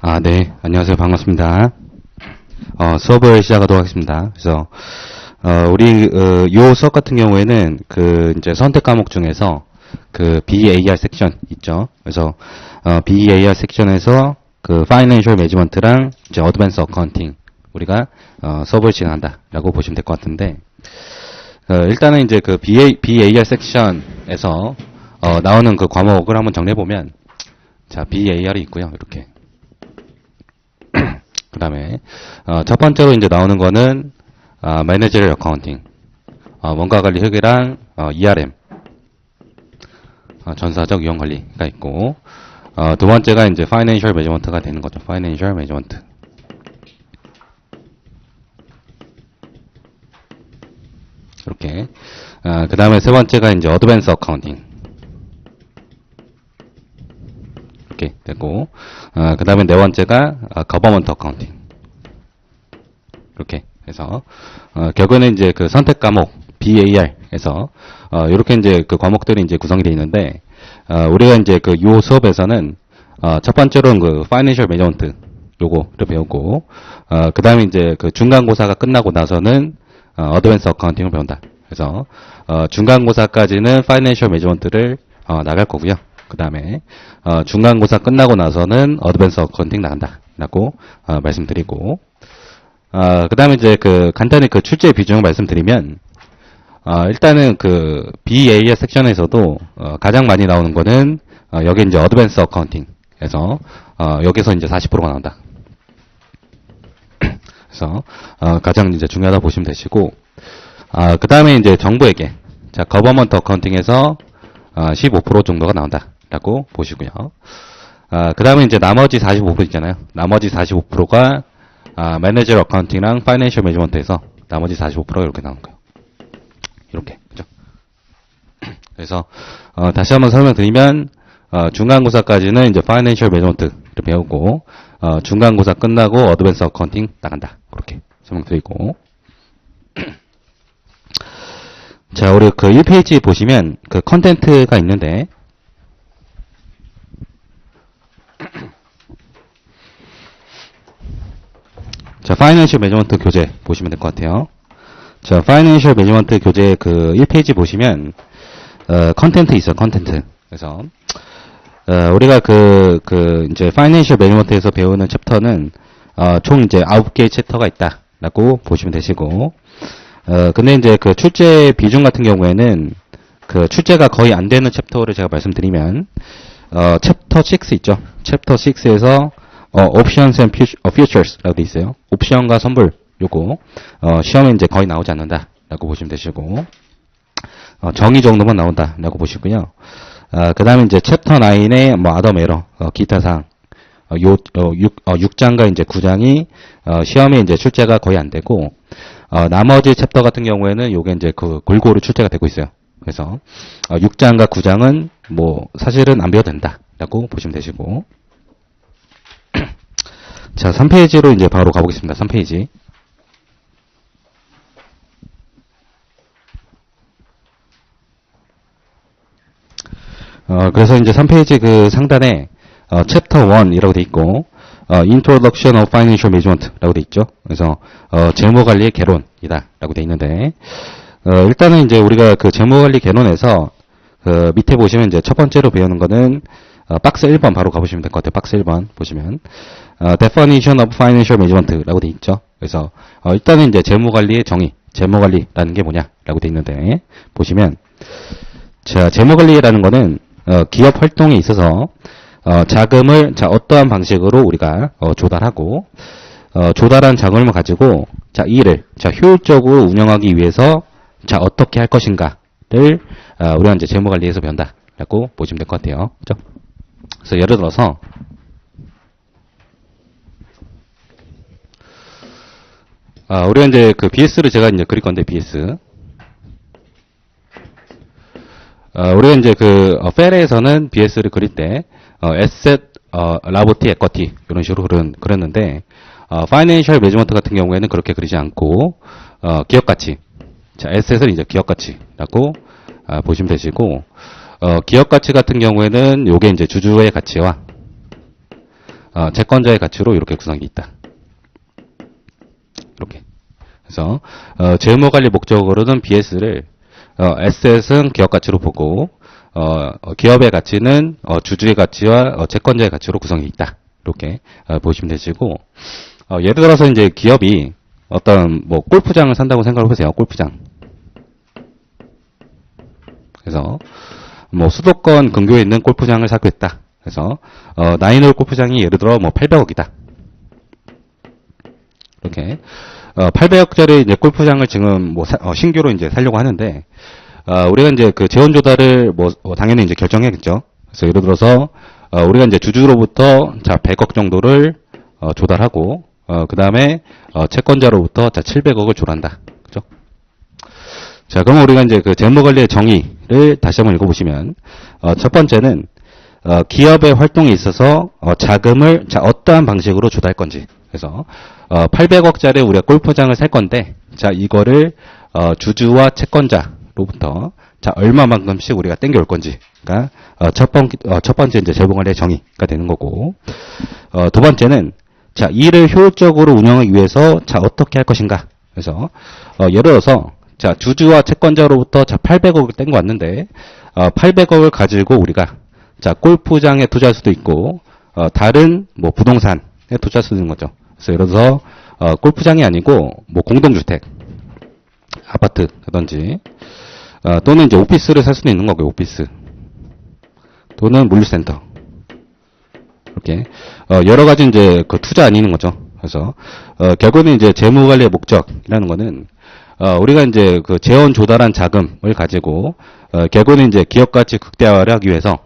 네. 안녕하세요. 반갑습니다. 수업을 시작하도록 하겠습니다. 그래서, 우리, 요 수업 같은 경우에는, 이제 선택 과목 중에서, BAR 섹션 있죠. 그래서, BAR 섹션에서, Financial Management랑, 이제 Advanced Accounting, 우리가, 수업을 진행한다라고 보시면 될 것 같은데, 일단은 이제 BAR 섹션에서, 나오는 과목을 한번 정리해보면, 자, BAR이 있고요. 이렇게. 그 다음에, 첫 번째로 이제 나오는 거는, Managerial Accounting, 원가 관리 회계랑, ERM, 전사적 유형 관리가 있고, 두 번째가 이제 Financial Management가 되는 거죠. Financial Management. 이렇게. 그 다음에 세 번째가 이제 Advanced Accounting. 이렇게 되고, 그 다음에 네 번째가 Government Accounting. 이렇게 해서, 결국에는 이제 선택 과목 BAR에서, 이렇게 이제 과목들이 이제 구성이 되어 있는데, 우리가 이제 요 수업에서는, 첫 번째로는 Financial Management 요거를 배우고, 그 다음에 이제 중간고사가 끝나고 나서는, Advanced Accounting을 배운다. 그래서, 중간고사까지는 Financial Management를, 나갈 거고요. 그 다음에, 중간고사 끝나고 나서는 Advanced Accounting 나간다. 라고, 말씀드리고, 그 다음에 이제 간단히 출제 비중을 말씀드리면, 일단은 BA의 섹션에서도, 가장 많이 나오는 거는, 여기 이제 Advanced Accounting에서, 여기서 이제 40%가 나온다. 그래서, 가장 이제 중요하다 보시면 되시고, 그 다음에 이제 정부회계. 자, Government Accounting에서, 15% 정도가 나온다. 라고 보시고요. 그 다음에 이제 나머지 45% 있잖아요. 나머지 45%가, Managerial Accounting랑 Financial Management에서 나머지 45%가 이렇게 나오는 거예요. 이렇게. 그죠? 그래서, 다시 한번 설명드리면, 중간고사까지는 이제 Financial Management를 배우고, 중간고사 끝나고 Advanced Accounting 나간다. 그렇게 설명드리고. 자, 우리 1페이지 보시면 컨텐트가 있는데, 자, Financial Management 교재 보시면 될 것 같아요. 자, Financial Management 교재 1페이지 보시면, 컨텐트 있어요, 컨텐트. 그래서, 우리가 이제 Financial Management에서 배우는 챕터는, 총 이제 9개의 챕터가 있다라고 보시면 되시고, 근데 이제 출제 비중 같은 경우에는, 출제가 거의 안 되는 챕터를 제가 말씀드리면, 챕터 6 있죠. 챕터 6에서, Options and Futures라고 돼 있어요. 옵션과 선불, 요거, 시험에 이제 거의 나오지 않는다라고 보시면 되시고, 정의 정도만 나온다라고 보시고요. 그 다음에 이제 챕터 9의 Other Matter, 기타 사항, 6장과 이제 9장이, 시험에 이제 출제가 거의 안 되고, 나머지 챕터 같은 경우에는 요게 이제 골고루 출제가 되고 있어요. 그래서, 6장과 9장은 사실은 안 배워도 된다라고 보시면 되시고, 자, 3페이지로 이제 바로 가보겠습니다. 3페이지. 그래서 이제 3페이지 상단에, 챕터 1이라고 돼 있고, Introduction of Financial Management라고 돼 있죠. 그래서, 재무관리의 개론이다라고 돼 있는데, 일단은 이제 우리가 재무관리 개론에서, 밑에 보시면 이제 첫 번째로 배우는 거는, 박스 1번 바로 가보시면 될 것 같아요. 박스 1번 보시면, Definition of Financial Management라고 돼 있죠. 그래서, 일단은 이제 재무관리의 정의, 재무관리라는 게 뭐냐라고 돼 있는데, 보시면, 자, 재무관리라는 거는, 기업 활동에 있어서, 자금을, 자, 어떠한 방식으로 우리가, 조달하고, 조달한 자금을 가지고, 자, 이 일을, 자, 효율적으로 운영하기 위해서, 자, 어떻게 할 것인가를, 우리가 이제 재무관리에서 배운다라고 보시면 될 것 같아요. 그죠? 그래서 예를 들어서, 우리가 이제 BS를 제가 이제 그릴 건데, BS. 우리가 이제 펠에서는 BS를 그릴 때, Asset, Liability, Equity, 이런 식으로 그렸는데, Financial Management 같은 경우에는 그렇게 그리지 않고, 기업 가치. 자, Asset을 이제 기업 가치라고, 보시면 되시고, 기업 가치 같은 경우에는 요게 이제 주주의 가치와, 채권자의 가치로 이렇게 구성이 있다. 이렇게. 그래서 재무관리 목적으로는 BS를 Asset은 기업 가치로 보고 기업의 가치는 주주의 가치와 채권자의 가치로 구성이 있다. 이렇게 보시면 되시고 예를 들어서 이제 기업이 어떤 뭐 골프장을 산다고 생각을 해보세요. 골프장. 그래서 뭐 수도권 근교에 있는 골프장을 사고 했다. 그래서 나인홀 골프장이 예를 들어 뭐 800억이다. 이렇게 800억짜리 이제 골프장을 지금 뭐 신규로 이제 살려고 하는데 우리가 이제 그 재원 조달을 뭐 당연히 이제 결정해야겠죠. 그래서 예를 들어서 우리가 이제 주주로부터 자 100억 정도를 조달하고 그다음에 채권자로부터 자 700억을 조달한다. 그죠? 자, 그럼 우리가 이제 그 재무 관리의 정의를 다시 한번 읽어 보시면 첫 번째는 기업의 활동에 있어서 자금을 자 어떠한 방식으로 조달할 건지. 그래서 800억짜리 우리가 골프장을 살 건데 자 이거를 주주와 채권자로부터 자 얼마만큼씩 우리가 땡겨올 건지가 첫 번째 이제 재무 관리의 정의가 되는 거고 두 번째는 자 이를 효율적으로 운영하기 위해서 자 어떻게 할 것인가. 그래서 예를 들어서 자 주주와 채권자로부터 자 800억을 땡겨 왔는데 800억을 가지고 우리가 자 골프장에 투자할 수도 있고 다른 뭐 부동산에 투자할 수도 있는 거죠. 그래서 예를 들어서 골프장이 아니고 뭐 공동주택, 아파트라든지 또는 이제 오피스를 살 수도 있는 거고요. 오피스 또는 물류센터 이렇게 여러 가지 이제 그 투자 아니는 거죠. 그래서 결국은 이제 재무관리의 목적이라는 거는 우리가 이제 그 재원 조달한 자금을 가지고 결국은 이제 기업 가치 극대화를 하기 위해서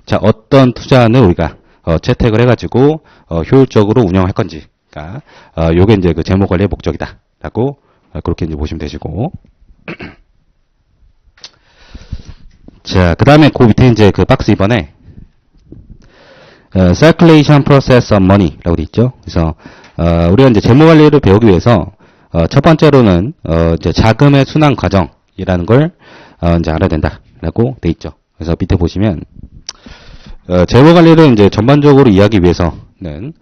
자 어떤 투자안을 우리가 채택을 해가지고 효율적으로 운영할 건지가 요게 이제 그 재무 관리의 목적이다라고 그렇게 이제 보시면 되시고 자 그다음에 그 밑에 이제 그 박스 2번에 circulation process of money라고 돼 있죠. 그래서 우리가 이제 재무 관리를 배우기 위해서 첫 번째로는 이제 자금의 순환 과정이라는 걸 이제 알아야 된다라고 돼 있죠. 그래서 밑에 보시면 재무 관리를 이제 전반적으로 이해하기 위해서는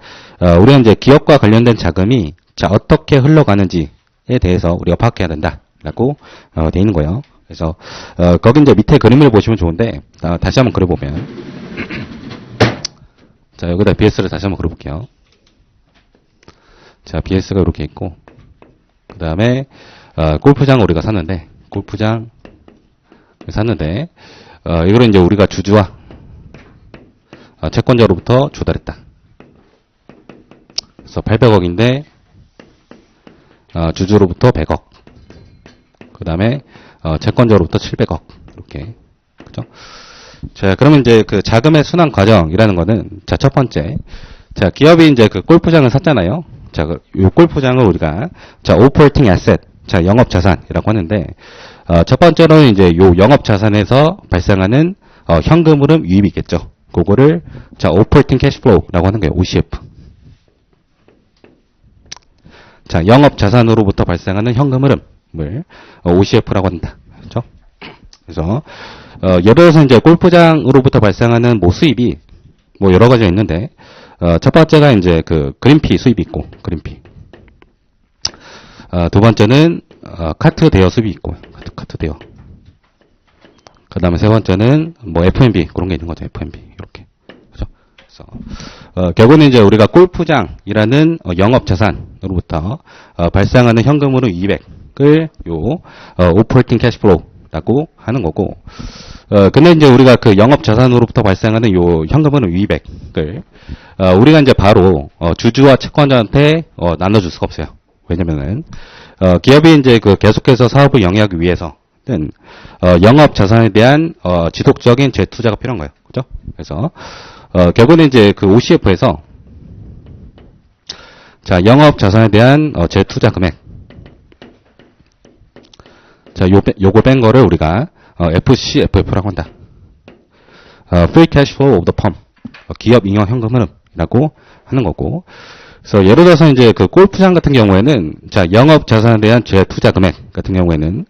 우리가 이제 기업과 관련된 자금이 자 어떻게 흘러가는지에 대해서 우리가 파악해야 된다라고 돼 있는 거예요. 그래서 거기 이제 밑에 그림을 보시면 좋은데 다시 한번 그려보면 자 여기다 BS를 다시 한번 그려볼게요. 자 BS가 이렇게 있고 그 다음에 골프장을 우리가 샀는데 골프장 샀는데 이거를 이제 우리가 주주와 채권자로부터 조달했다. 그래서 800억인데 주주로부터 100억 그 다음에 채권자로부터 700억 이렇게 그죠? 자 그러면 이제 그 자금의 순환 과정이라는 거는 자 첫 번째 자 기업이 이제 그 골프장을 샀잖아요. 자 요 골프장을 우리가 자 operating asset 자 영업 자산이라고 하는데 첫 번째로는 이제 요 영업 자산에서 발생하는 현금 흐름 유입이 있겠죠. 그거를 자 operating cash flow라고 하는 거예요. OCF. 자 영업 자산으로부터 발생하는 현금 흐름을 OCF라고 한다. 그렇죠? 그래서 예를 들어서 이제 골프장으로부터 발생하는 뭐 수입이 뭐 여러 가지가 있는데 첫 번째가 이제 그 그린피 수입이 있고 그린피. 두 번째는 카트 대여 수입이 있고 카트 대여. 그 다음에 세 번째는 뭐 F&B 그런 게 있는 거죠. F&B 이렇게. 그죠? 그래서 결국은 이제 우리가 골프장이라는 영업 자산으로부터 발생하는 현금으로 200을 요 오퍼레이팅 캐시플로우라고 하는 거고. 근데 이제 우리가 그 영업 자산으로부터 발생하는 요 현금으로 200을 우리가 이제 바로 주주와 채권자한테 나눠줄 수가 없어요. 왜냐면은 기업이 이제 그 계속해서 사업을 영위하기 위해서는 영업 자산에 대한 지속적인 재투자가 필요한 거예요. 그죠? 그래서 결국은 이제 그 OCF에서 자 영업 자산에 대한 재투자 금액 자 요걸 뺀 거를 우리가 FCFF라고 한다. Free Cash Flow of the Firm 기업 잉여 현금 흐름이라고 하는 거고. 그래서 예를 들어서 이제 그 골프장 같은 경우에는 자 영업 자산에 대한 재투자 금액 같은 경우에는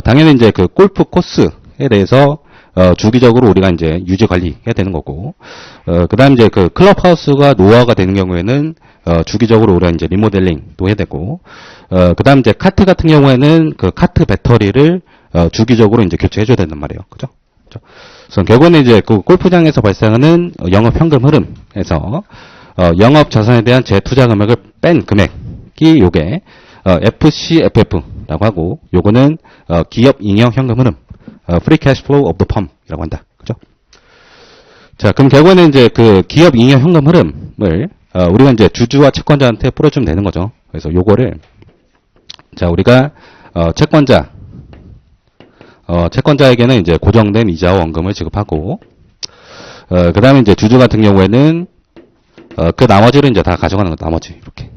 당연히 이제 그 골프 코스에 대해서 주기적으로 우리가 이제 유지 관리해야 되는 거고, 그 다음 이제 그 클럽하우스가 노후화가 되는 경우에는, 주기적으로 우리가 이제 리모델링도 해야 되고, 그 다음 이제 카트 같은 경우에는 그 카트 배터리를, 주기적으로 이제 교체해줘야 된단 말이에요. 그죠? 그래서 결국에는 이제 그 골프장에서 발생하는 영업 현금 흐름에서, 영업 자산에 대한 재투자 금액을 뺀 금액이 요게, FCFF라고 하고, 요거는, 기업 잉여 현금 흐름, Free Cash Flow of the Firm이라고 한다. 그죠? 자, 그럼 결국에는 이제 그 기업 잉여 현금 흐름을, 우리가 이제 주주와 채권자한테 풀어주면 되는 거죠. 그래서 요거를, 자, 우리가, 채권자에게는 이제 고정된 이자와 원금을 지급하고, 그 다음에 이제 주주 같은 경우에는, 그 나머지를 이제 다 가져가는 거, 나머지. 이렇게.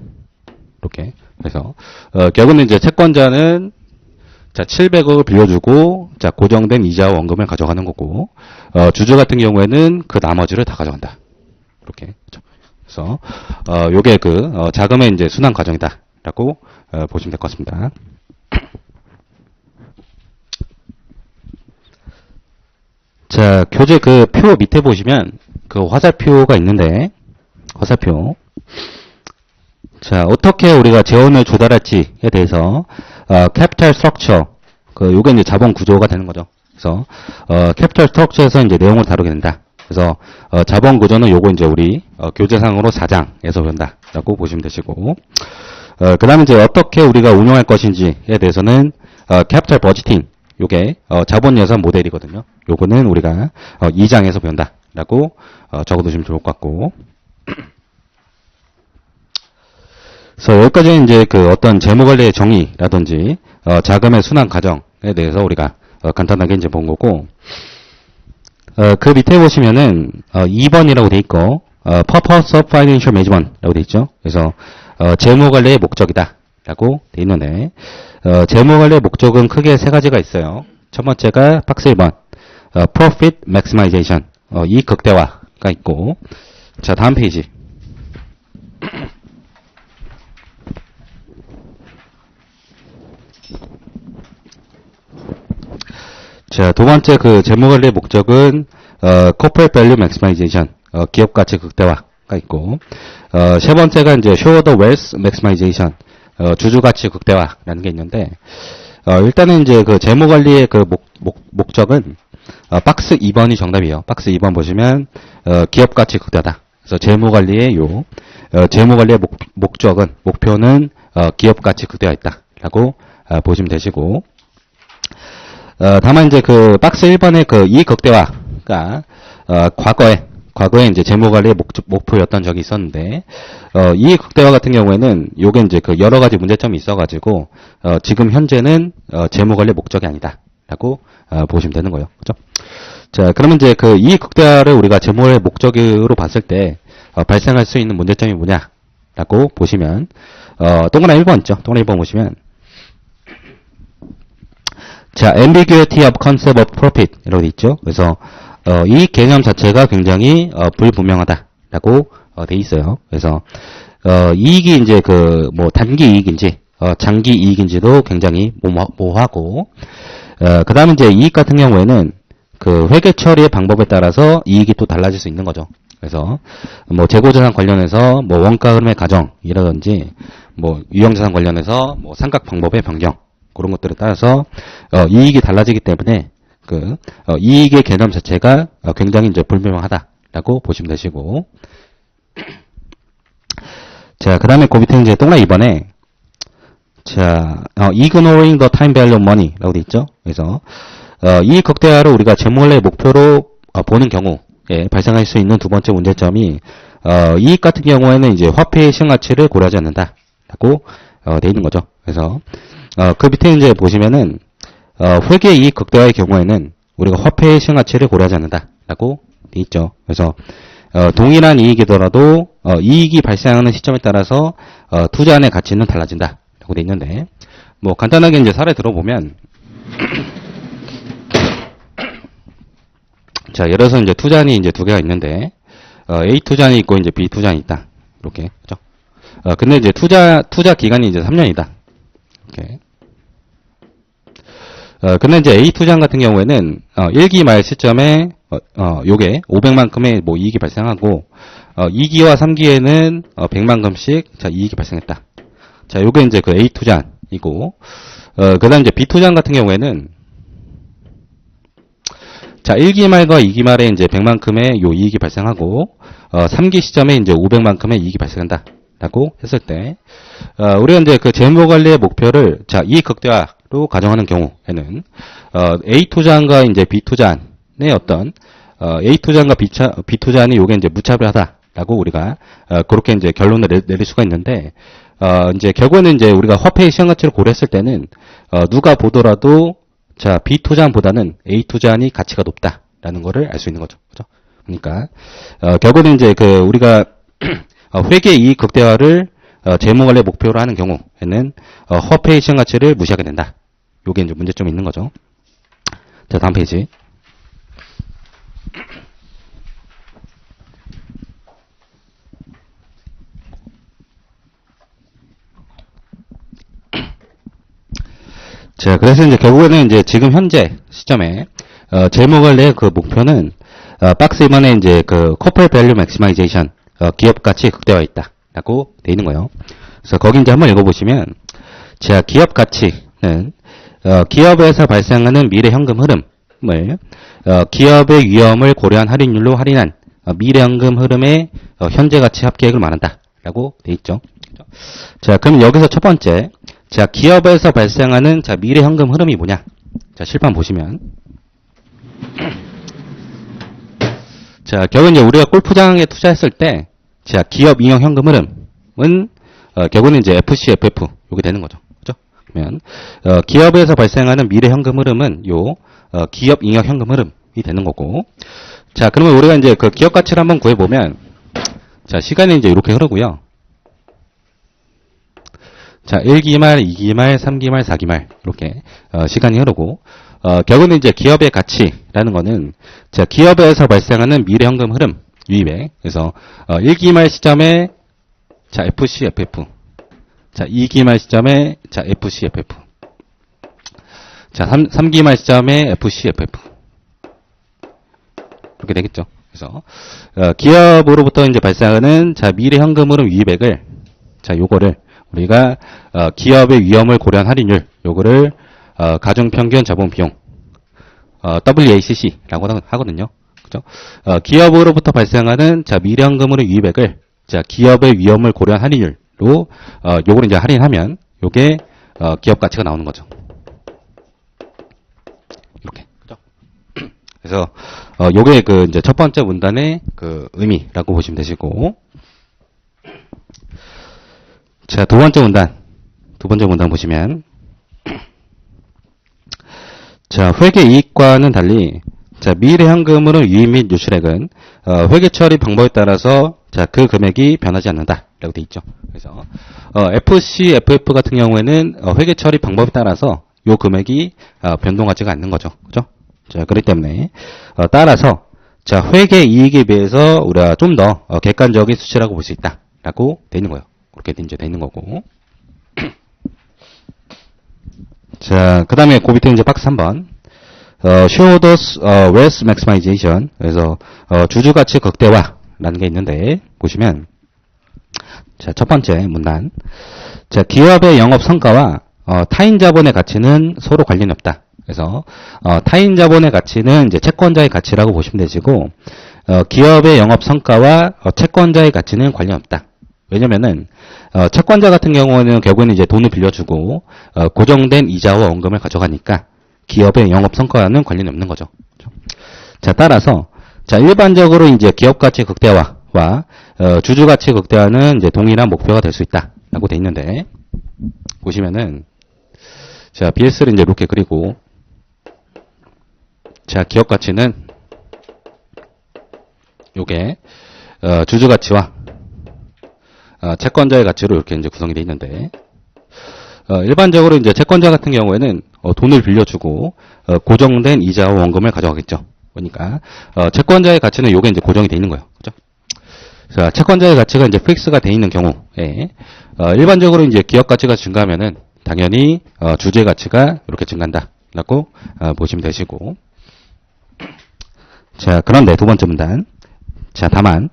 그래서, 결국은 이제 채권자는, 자, 700억을 빌려주고, 자, 고정된 이자와 원금을 가져가는 거고, 주주 같은 경우에는 그 나머지를 다 가져간다. 이렇게. 그래서, 요게 그, 자금의 이제 순환 과정이다. 라고, 보시면 될 것 같습니다. 자, 교재 그 표 밑에 보시면, 그 화살표가 있는데, 화살표. 자, 어떻게 우리가 재원을 조달할지에 대해서, 캐피탈 스트럭처, 요게 이제 자본 구조가 되는 거죠. 그래서, 캐피탈 스트럭처에서 이제 내용을 다루게 된다. 그래서, 자본 구조는 요거 이제 우리, 교재상으로 4장에서 배운다라고 보시면 되시고, 그 다음에 이제 어떻게 우리가 운용할 것인지에 대해서는, 캐피탈 버지팅, 요게, 자본 예산 모델이거든요. 요거는 우리가, 2장에서 배운다라고, 적어두시면 좋을 것 같고, 그래서 여기까지는 이제 그 어떤 재무관리의 정의라든지 자금의 순환 과정에 대해서 우리가 간단하게 이제 본 거고, 그 밑에 보시면은 2번이라고 돼 있고, Purpose of Financial Management라고 돼 있죠. 그래서 재무관리의 목적이다라고 돼 있는데, 재무관리의 목적은 크게 세 가지가 있어요. 첫 번째가 박스 1번, Profit Maximization, 이익 극대화가 있고, 자 다음 페이지. 자, 두 번째 그 재무관리의 목적은 corporate value maximization, 기업 가치 극대화가 있고, 세 번째가 이제 shareholder wealth maximization, 주주 가치 극대화라는 게 있는데, 일단은 이제 그 재무관리의 그 목적은 박스 2번이 정답이에요. 박스 2번 보시면 기업 가치 극대화다. 그래서 재무관리의 재무관리의 목표는 기업 가치 극대화 있다라고 보시면 되시고. 다만 이제 그 박스 1번의 그 이익 극대화가 과거에 이제 재무관리의 목표였던 적이 있었는데, 이익 극대화 같은 경우에는 요게 이제 그 여러 가지 문제점이 있어가지고 지금 현재는 재무관리 목적이 아니다라고 보시면 되는 거예요. 그죠? 자, 그러면 이제 그 이익 극대화를 우리가 재무관리 목적으로 봤을 때 발생할 수 있는 문제점이 뭐냐라고 보시면, 동그라미 1번 있죠? 동그라미 1번 보시면. 자, ambiguity of concept of profit 이라고 돼 있죠. 그래서 이 개념 자체가 굉장히 불분명하다라고 돼 있어요. 그래서 이익이 이제 그 뭐 단기 이익인지 장기 이익인지도 굉장히 모호하고, 그다음에 이제 이익 같은 경우에는 그 회계 처리의 방법에 따라서 이익이 또 달라질 수 있는 거죠. 그래서 뭐 재고자산 관련해서 뭐 원가 흐름의 가정이라든지 뭐 유형자산 관련해서 뭐 상각 방법의 변경, 그런 것들에 따라서 이익이 달라지기 때문에 그 이익의 개념 자체가 굉장히 이제 불분명하다라고 보시면 되시고, 자 그다음에 그 밑에 이제 동그라미 2번에 자 ignoring the time value of money라고 돼 있죠. 그래서 이익 극대화를 우리가 재무관리의 목표로 보는 경우에 발생할 수 있는 두 번째 문제점이 이익 같은 경우에는 이제 화폐의 시가치를 고려하지 않는다라고 돼 있는 거죠. 그래서 그 밑에 이제 보시면은, 회계 이익 극대화의 경우에는 우리가 화폐의 시가치를 고려하지 않는다라고 돼 있죠. 그래서, 동일한 이익이더라도, 이익이 발생하는 시점에 따라서, 투자안의 가치는 달라진다라고 돼 있는데, 뭐, 간단하게 이제 사례 들어보면, 자, 예를 들어서 이제 투자안이 이제 두 개가 있는데, A 투자안이 있고 이제 B 투자안이 있다. 이렇게. 그죠? 근데 이제 투자 기간이 이제 3년이다. 이렇게. 근데 이제 A 투자한 같은 경우에는 1기 말 시점에 요게 500만큼의 뭐 이익이 발생하고 2기와 3기에는 100만큼씩 자 이익이 발생했다. 자, 요게 이제 그 A 투자이고 그다음 이제 B 투자한 같은 경우에는 자, 1기 말과 2기 말에 이제 100만큼의 요 이익이 발생하고 3기 시점에 이제 500만큼의 이익이 발생한다. 라고 했을 때 우리가 이제 그 재무 관리의 목표를 자, 이익 극대화로 가정하는 경우에는 A 투자안과 이제 B 투자안의 어떤 A 투자안과 B 투자안이 요게 이제 무차별하다라고 우리가 그렇게 이제 결론을 내릴 수가 있는데 이제 결국에는 이제 우리가 화폐의 시장 가치를 고려했을 때는 누가 보더라도 자, B 투자안보다는 A 투자안이 가치가 높다라는 거를 알 수 있는 거죠. 그죠? 그러니까 결국에는 이제 그 우리가 회계 이익 극대화를 재무 관리 목표로 하는 경우에는 화폐의 시장 가치를 무시하게 된다. 요게 이제 문제점이 있는 거죠. 자, 다음 페이지. 자, 그래서 이제 결국에는 이제 지금 현재 시점에 재무 관리의 그 목표는 박스 2번에 이제 그 corporate value maximization 기업 가치 극대화에 있다라고 돼 있는 거예요. 그래서 거기 이제 한번 읽어보시면, 자, 기업 가치는 기업에서 발생하는 미래 현금 흐름을 기업의 위험을 고려한 할인율로 할인한 미래 현금 흐름의 현재 가치 합계액을 말한다라고 돼 있죠. 자, 그럼 여기서 첫 번째, 자, 기업에서 발생하는 자 미래 현금 흐름이 뭐냐? 자, 실판 보시면. 자, 결국 이제 우리가 골프장에 투자했을 때, 자, 기업 잉여 현금 흐름은, 결국은 이제 FC, FF, 요게 되는 거죠. 그죠? 그러면, 기업에서 발생하는 미래 현금 흐름은 요, 기업 잉여 현금 흐름이 되는 거고. 자, 그러면 우리가 이제 그 기업 가치를 한번 구해보면, 자, 시간이 이제 이렇게 흐르고요. 자, 1기 말, 2기 말, 3기 말, 4기 말, 이렇게, 시간이 흐르고, 결국은 이제 기업의 가치라는 거는, 자, 기업에서 발생하는 미래 현금 흐름, 유입액. 그래서, 1기 말 시점에, 자, FC, FF. 자, 2기 말 시점에, 자, FC, FF. 자, 3기 말 시점에 FC, FF. 이렇게 되겠죠. 그래서, 기업으로부터 이제 발생하는, 자, 미래 현금 흐름 유입액을, 자, 요거를, 우리가 기업의 위험을 고려한 할인율, 요거를 가중평균 자본 비용, WACC라고 하거든요. 그죠? 기업으로부터 발생하는 자 미래현금으로 유입액을 자 기업의 위험을 고려한 할인율로 요거를 이제 할인하면 요게 기업 가치가 나오는 거죠. 이렇게. 그죠? 그래서 요게 그 이제 첫 번째 문단의 그 의미라고 보시면 되시고. 자, 두 번째 문단 보시면, 자, 회계 이익과는 달리, 자, 미래 현금으로 유입 및 유출액은, 회계 처리 방법에 따라서, 자, 그 금액이 변하지 않는다. 라고 돼 있죠. 그래서, FC, FF 같은 경우에는, 회계 처리 방법에 따라서, 요 금액이, 변동하지가 않는 거죠. 그죠? 자, 그렇기 때문에, 따라서, 자, 회계 이익에 비해서, 우리가 좀 더, 객관적인 수치라고 볼 수 있다. 라고 돼 있는 거예요. 그렇게 이제 돼 있는 거고. 자, 그 다음에 그 밑에 이제 박스 3번. shareholders wealth maximization. 그래서, 주주 가치 극대화라는 게 있는데, 보시면, 자, 첫 번째 문단. 자, 기업의 영업 성과와, 타인 자본의 가치는 서로 관련이 없다. 그래서, 타인 자본의 가치는 이제 채권자의 가치라고 보시면 되시고, 기업의 영업 성과와 채권자의 가치는 관련 없다. 왜냐면은, 채권자 같은 경우는 결국에는 이제 돈을 빌려주고, 고정된 이자와 원금을 가져가니까, 기업의 영업 성과와는 관련이 없는 거죠. 자, 따라서, 자, 일반적으로 이제 기업 가치 극대화와, 주주 가치 극대화는 이제 동일한 목표가 될 수 있다. 라고 돼 있는데, 보시면은, 자, BS를 이제 이렇게 그리고, 자, 기업 가치는, 요게, 주주 가치와, 채권자의 가치로 이렇게 이제 구성이 되어 있는데, 일반적으로 이제 채권자 같은 경우에는 돈을 빌려주고 고정된 이자와 원금을 가져가겠죠. 그러니까 채권자의 가치는 요게 이제 고정이 되어 있는 거예요. 그죠? 자, 채권자의 가치가 이제 픽스가 되어 있는 경우에 일반적으로 이제 기업 가치가 증가하면은 당연히 주주의 가치가 이렇게 증가한다. 라고 보시면 되시고. 자, 그런데 두 번째 문단. 자, 다만,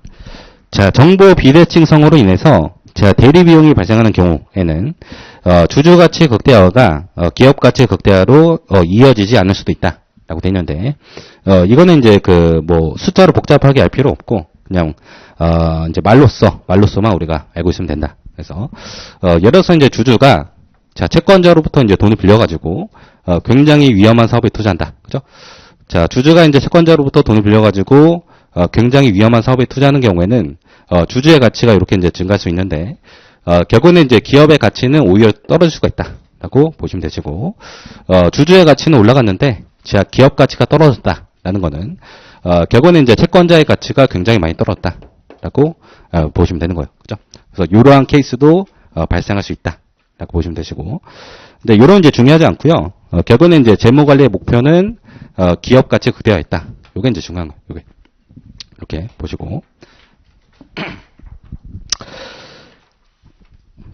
자, 정보 비대칭성으로 인해서 자, 대리 비용이 발생하는 경우에는 주주 가치 극대화가 기업 가치 극대화로 이어지지 않을 수도 있다라고 되어 있는데 이거는 이제 그 뭐 숫자로 복잡하게 알 필요 없고 그냥 이제 말로서만 우리가 알고 있으면 된다. 그래서 예를 들어서 이제 주주가 자, 채권자로부터 이제 돈을 빌려가지고 굉장히 위험한 사업에 투자한다. 그죠? 자, 주주가 이제 채권자로부터 돈을 빌려가지고 굉장히 위험한 사업에 투자하는 경우에는 주주의 가치가 이렇게 이제 증가할 수 있는데 결국에는 이제 기업의 가치는 오히려 떨어질 수가 있다라고 보시면 되시고 주주의 가치는 올라갔는데 자, 기업 가치가 떨어졌다라는 거는 결국에는 이제 채권자의 가치가 굉장히 많이 떨어졌다라고 보시면 되는 거예요. 그죠? 그래서 이러한 케이스도 발생할 수 있다라고 보시면 되시고 근데 이런 이제 중요하지 않고요. 결국에는 이제 재무 관리의 목표는 기업 가치 극대화했다. 요게 이제 중요한 거예요. 요게 이렇게 보시고.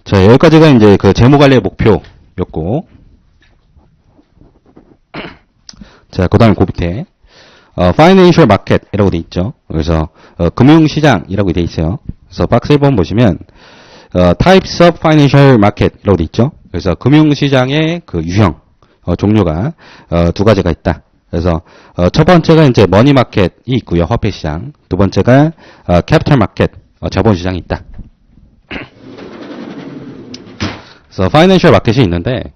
자, 여기까지가 이제 그 재무관리의 목표였고. 자, 그 다음에 그 밑에, financial market이라고 돼 있죠. 그래서, 금융시장이라고 돼 있어요. 그래서 박스 1번 보시면, types of financial market이라고 돼 있죠. 그래서 금융시장의 그 유형, 종류가, 두 가지가 있다. 그래서 첫 번째가 이제 머니 마켓이 있고요. 화폐 시장. 두 번째가 캐피털 마켓, 자본 시장이 있다. 그래서 파이낸셜 마켓이 있는데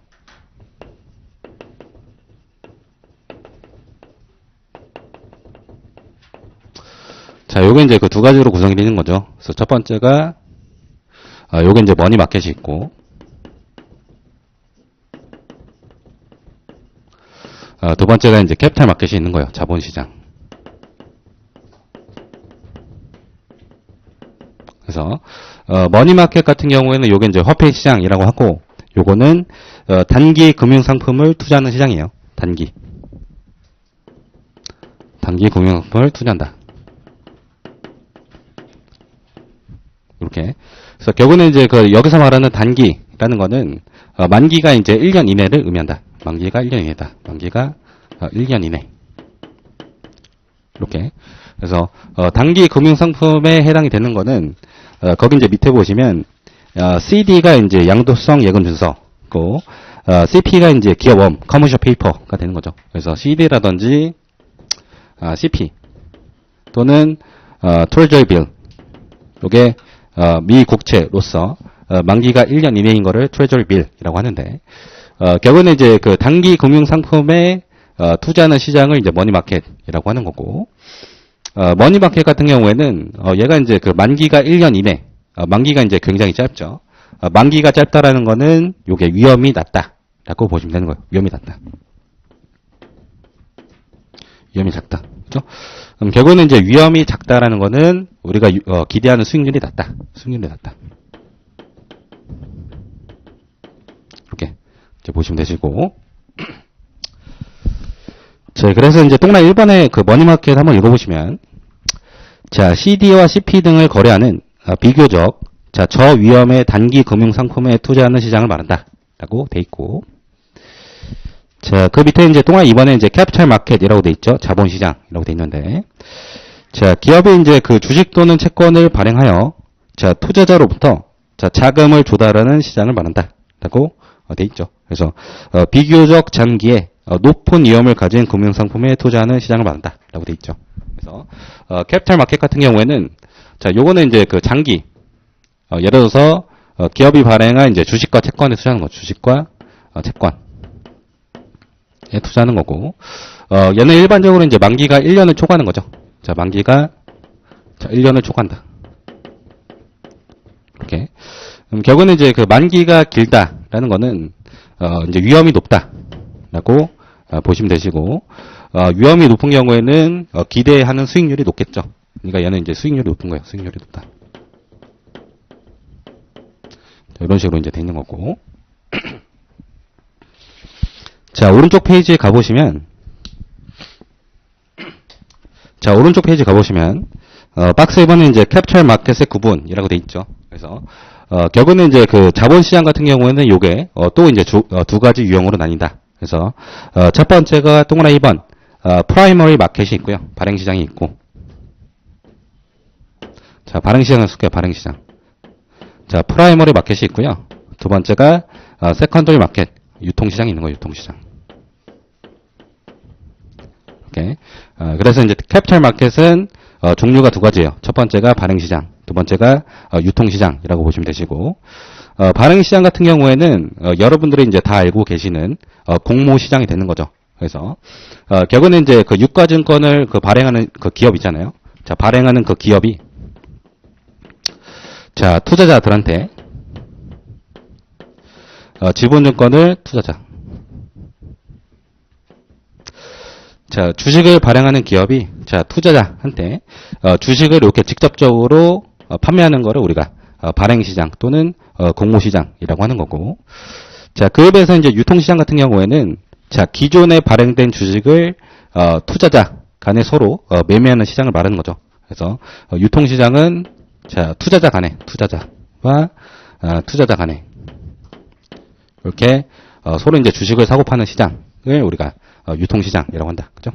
자, 요게 이제 그 두 가지로 구성이 되는 거죠. 그래서 첫 번째가 요게 이제 머니 마켓이 있고 두 번째가 이제 캐피탈 마켓이 있는 거예요. 자본시장. 그래서 머니 마켓 같은 경우에는 요게 이제 화폐 시장이라고 하고 요거는 단기 금융 상품을 투자하는 시장이에요. 단기 금융 상품을 투자한다. 이렇게. 그래서 결국에는 이제 그 여기서 말하는 단기라는 거는 만기가 이제 1년 이내를 의미한다. 만기가 1년 이내다. 만기가 1년 이내. 이렇게. 그래서 단기 금융 상품에 해당이 되는 거는 거기 이제 밑에 보시면 CD가 이제 양도성 예금 준서고 CP가 이제 기업원 커머셜 페이퍼가 되는 거죠. 그래서 CD라든지 CP 또는 트레저리 빌. 요게 미 국채로서 만기가 1년 이내인 거를 트레저리 빌이라고 하는데 결국은 이제 그 단기 금융 상품에 투자하는 시장을 이제 머니마켓이라고 하는 거고 머니마켓 같은 경우에는 얘가 이제 그 만기가 1년 이내 만기가 이제 굉장히 짧죠. 만기가 짧다라는 거는 요게 위험이 낮다라고 보시면 되는 거예요. 위험이 낮다. 위험이 작다. 그죠? 그럼 결국은 이제 위험이 작다라는 거는 우리가 기대하는 수익률이 낮다. 수익률이 낮다. 이렇게 이제 보시면 되시고. 자, 그래서 이제 동락 1번에 그 머니마켓 한번 읽어보시면, 자, CD와 CP 등을 거래하는 비교적 자, 저위험의 단기 금융 상품에 투자하는 시장을 말한다라고 돼 있고, 자, 그 밑에 이제 동락 2번에 이제 캐피탈 마켓이라고 돼 있죠. 자본 시장이라고 돼 있는데, 자, 기업이 이제 그 주식 또는 채권을 발행하여 자, 투자자로부터 자, 자금을 조달하는 시장을 말한다라고 돼 있죠. 그래서 비교적 장기에 높은 위험을 가진 금융상품에 투자하는 시장을 말한다라고 돼 있죠. 그래서 캐피탈 마켓 같은 경우에는 자, 요거는 이제 그 장기 예를 들어서 기업이 발행한 이제 주식과 채권에 투자하는 거, 주식과 채권에 투자하는 거고, 얘는 일반적으로 이제 만기가 1년을 초과하는 거죠. 자, 만기가 자, 1년을 초과한다. 이렇게. 결국은 이제 그 만기가 길다라는 거는 이제 위험이 높다라고 보시면 되시고, 위험이 높은 경우에는 기대하는 수익률이 높겠죠. 그러니까 얘는 이제 수익률이 높은 거예요. 수익률이 높다. 자, 이런 식으로 이제 돼 있는 거고. 자, 오른쪽 페이지에 가보시면, 자, 오른쪽 페이지 가보시면, 박스 1번은 이제 캡처 마켓의 구분이라고 돼 있죠. 그래서, 결국은 이제 그 자본시장 같은 경우에는 요게, 또 이제 두 가지 유형으로 나뉜다. 그래서 첫 번째가 동그라미 2번 프라이머리 마켓이 있고요. 발행시장이 있고. 자, 발행시장을 쓸게요. 발행시장. 자, 프라이머리 마켓이 있고요. 두 번째가 세컨더리 마켓, 유통시장이 있는 거예요. 유통시장. 오케이. 그래서 이제 캐피탈 마켓은 종류가 두 가지예요. 첫 번째가 발행시장, 두 번째가 유통시장이라고 보시면 되시고, 발행시장 같은 경우에는 여러분들이 이제 다 알고 계시는 공모시장이 되는 거죠. 그래서 결국은 이제 그 유가증권을 그 발행하는 그 기업 있잖아요. 자, 발행하는 그 기업이 자, 투자자들한테 지분증권을 투자자. 자, 주식을 발행하는 기업이 자, 투자자한테 주식을 이렇게 직접적으로 판매하는 거를 우리가 발행시장 또는 공모시장이라고 하는 거고. 자, 그에 비해서 이제 유통시장 같은 경우에는 자, 기존에 발행된 주식을 투자자 간에 서로 매매하는 시장을 말하는 거죠. 그래서 유통시장은 자, 투자자 간에 투자자와 투자자 간에 이렇게 서로 이제 주식을 사고 파는 시장을 우리가 유통시장이라고 한다. 그죠?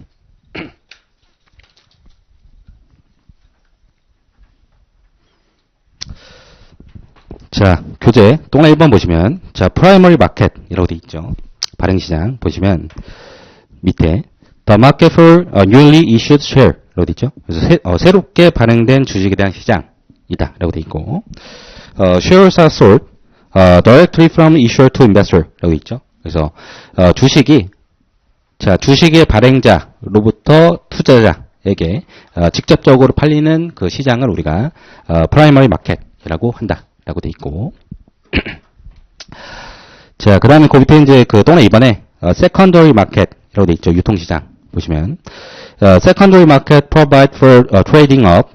자, 교재 동그라미 1번 보시면 자, 프라이머리 마켓이라고 되어 있죠. 발행시장 보시면 밑에 The market for newly issued share라고 되어 있죠. 그래서 새롭게 발행된 주식에 대한 시장이다 라고 되어 있고 shares are sold directly from issuer to investor 라고 되어 있죠. 그래서 주식이 자, 주식의 발행자로부터 투자자에게 직접적으로 팔리는 그 시장을 우리가 프라이머리 마켓이라고 한다라고 돼 있고. 자, 그다음에 그 밑에 이제 그 동네 이번에 세컨더리 마켓이라고 돼 있죠. 유통시장 보시면 secondary market provide for trading of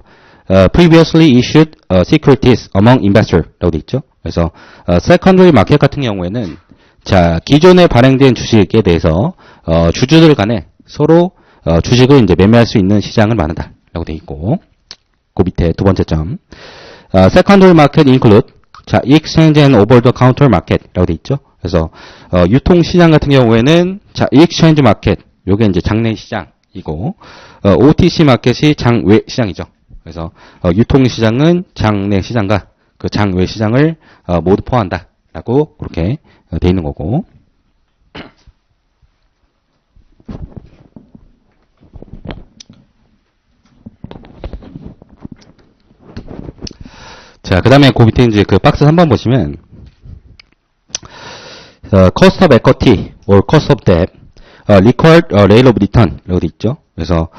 previously issued securities among investors라고 돼 있죠. 그래서 secondary market 같은 경우에는 자, 기존에 발행된 주식에 대해서 주주들 간에 서로 주식을 이제 매매할 수 있는 시장을 말한다라고 돼 있고, 그 밑에 두 번째 점, secondary market include 자, exchange and over the counter market라고 돼 있죠. 그래서 유통 시장 같은 경우에는 자, exchange market 요게 이제 장내 시장이고, OTC 마켓이 장외 시장이죠. 그래서 유통 시장은 장내 시장과 그 장외 시장을 모두 포함한다라고 그렇게 돼 있는 거고. 자, 그 다음에 그 밑에 이제 그 박스 3번 보시면, cost of equity or cost of debt, required rate of return, 라고 돼 있죠. 그래서,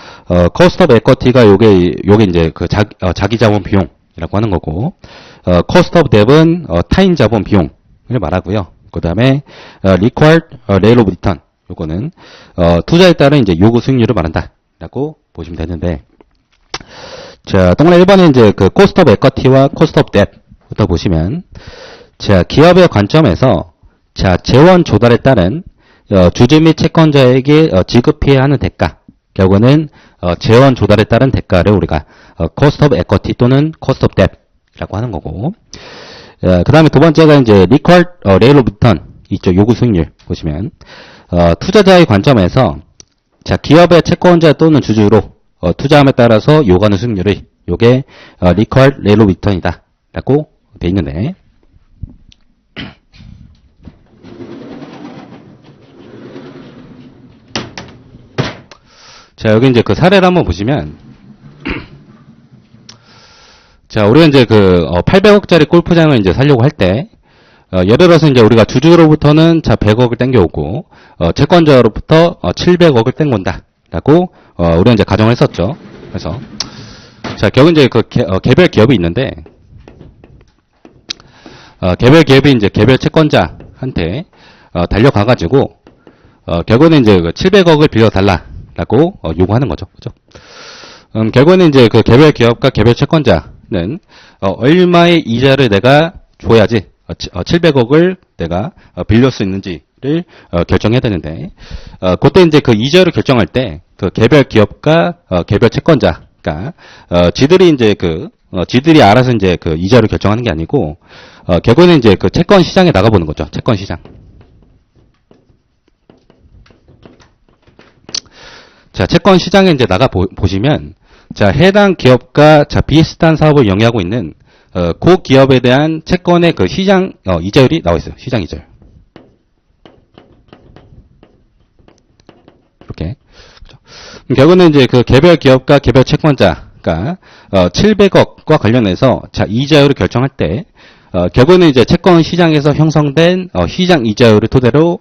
cost of equity가 요게 이제 그 자기 자본 비용이라고 하는 거고, cost of debt은 타인 자본 비용을 말하고요. 그 다음에, required rate of return, 요거는, 투자에 따른 이제 요구 수익률을 말한다라고 보시면 되는데, 자, 동그라미 1번에 이제 그 cost of equity와 cost of debt부터 보시면, 자, 기업의 관점에서, 자, 재원 조달에 따른 주주 및 채권자에게 지급해야 하는 대가, 결국은 재원 조달에 따른 대가를 우리가 cost of equity 또는 cost of debt이라고 하는 거고, 그 다음에 두 번째가 이제 required rate of return 있죠. 요구 수익률 보시면, 투자자의 관점에서, 자, 기업의 채권자 또는 주주로 투자함에 따라서 요구하는 수익률이 요게 required rate of return이다 라고 돼 있는데, 자, 여기 이제 그 사례를 한번 보시면, 자, 우리가 이제 그 800억짜리 골프장을 이제 살려고 할 때, 예를 들어서 이제 우리가 주주로부터는 자 100억을 땡겨오고, 채권자로부터 700억을 땡긴다 라고 우리가 이제 가정을 했었죠. 그래서 자, 결국 이제 그 개별 기업이 있는데, 개별 기업이 이제 개별 채권자한테 달려가가지고 결국은 이제 그 700억을 빌려달라라고 요구하는 거죠. 그죠? 결국은 이제 그 개별 기업과 개별 채권자는 얼마의 이자를 내가 줘야지 700억을 내가 빌릴 수 있는지를 결정해야 되는데, 그때 이제 그 이자를 결정할 때 그 개별 기업과 개별 채권자가 지들이 이제 지들이 알아서 이제 그 이자를 결정하는 게 아니고, 결국에는 이제 그 채권 시장에 나가보는 거죠. 채권 시장. 자, 채권 시장에 이제 보시면, 자, 해당 기업과 자, 비슷한 사업을 영위하고 있는, 그 기업에 대한 채권의 그 시장, 이자율이 나와 있어요. 시장 이자율. 이렇게. 그렇죠. 결국은 이제 그 개별 기업과 개별 채권자가, 700억과 관련해서, 자, 이자율을 결정할 때, 결국은 이제 채권 시장에서 형성된, 시장 이자율을 토대로,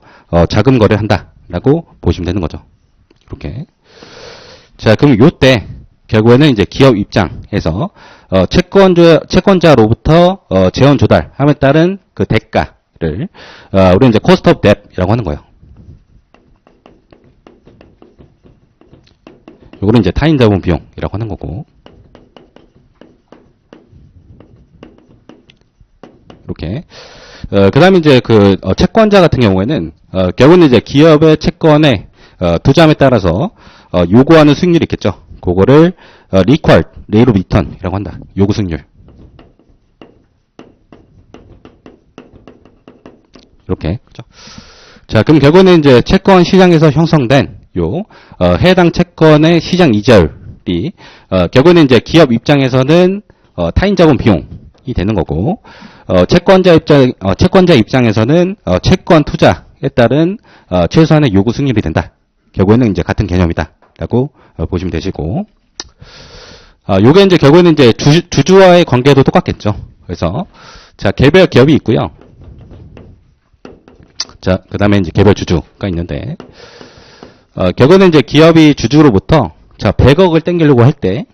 자금 거래를 한다라고 보시면 되는 거죠. 이렇게. 자, 그럼 요때, 결국에는 이제 기업 입장에서, 채권자로부터, 재원 조달함에 따른 그 대가를, 우리는 이제 cost of debt이라고 하는 거예요. 요거는 이제 타인 자본 비용이라고 하는 거고. 이렇게. 그 다음에 이제 그, 채권자 같은 경우에는, 결국은 이제 기업의 채권에, 투자함에 따라서, 요구하는 수익률이 있겠죠. 그거를, required rate of return이라고 한다. 요구 수익률. 이렇게. 그죠. 자, 그럼 결국은 이제 채권 시장에서 형성된 요, 해당 채권의 시장 이자율이, 결국은 이제 기업 입장에서는, 타인 자본 비용이 되는 거고, 채권자 입장에서는, 채권 투자에 따른, 최소한의 요구 수익률이 된다. 결국에는 이제 같은 개념이다. 라고 보시면 되시고, 요게 이제 결국에는 이제 주주와의 관계도 똑같겠죠. 그래서, 자, 개별 기업이 있고요. 자, 그 다음에 이제 개별 주주가 있는데, 결국에는 이제 기업이 주주로부터, 자, 100억을 땡기려고 할 때,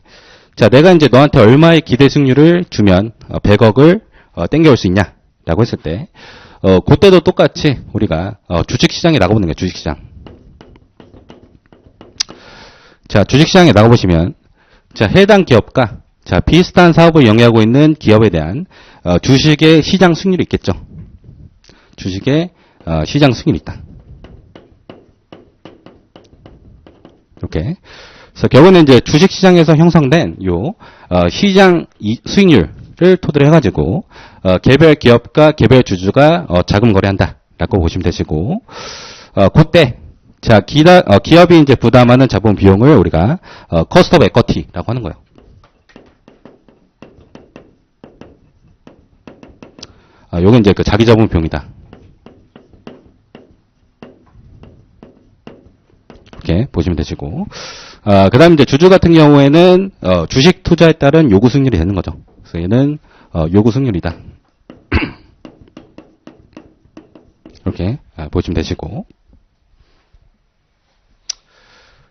자, 내가 이제 너한테 얼마의 기대 수익률을 주면, 100억을, 땡겨올 수 있냐? 라고 했을 때, 그때도 똑같이 우리가, 주식시장에 나가보는 거예요, 주식시장. 자, 주식시장에 나가보시면, 자, 해당 기업과, 자, 비슷한 사업을 영위하고 있는 기업에 대한, 주식의 시장 수익률이 있겠죠. 주식의, 시장 수익률이 있다. 이렇게. 그래서 결국은 이제 주식시장에서 형성된 요, 시장 수익률을 토대로 해가지고, 개별 기업과 개별 주주가, 자금 거래한다. 라고 보시면 되시고, 그때, 자, 기업이 이제 부담하는 자본 비용을 우리가, cost of equity라고 하는 거예요. 요게 이제 그 자기 자본 비용이다. 이렇게 보시면 되시고, 그 다음에 이제 주주 같은 경우에는, 주식 투자에 따른 요구 수익률이 되는 거죠. 그래서 얘는, 요구 수익률이다. 이렇게, 보시면 되시고.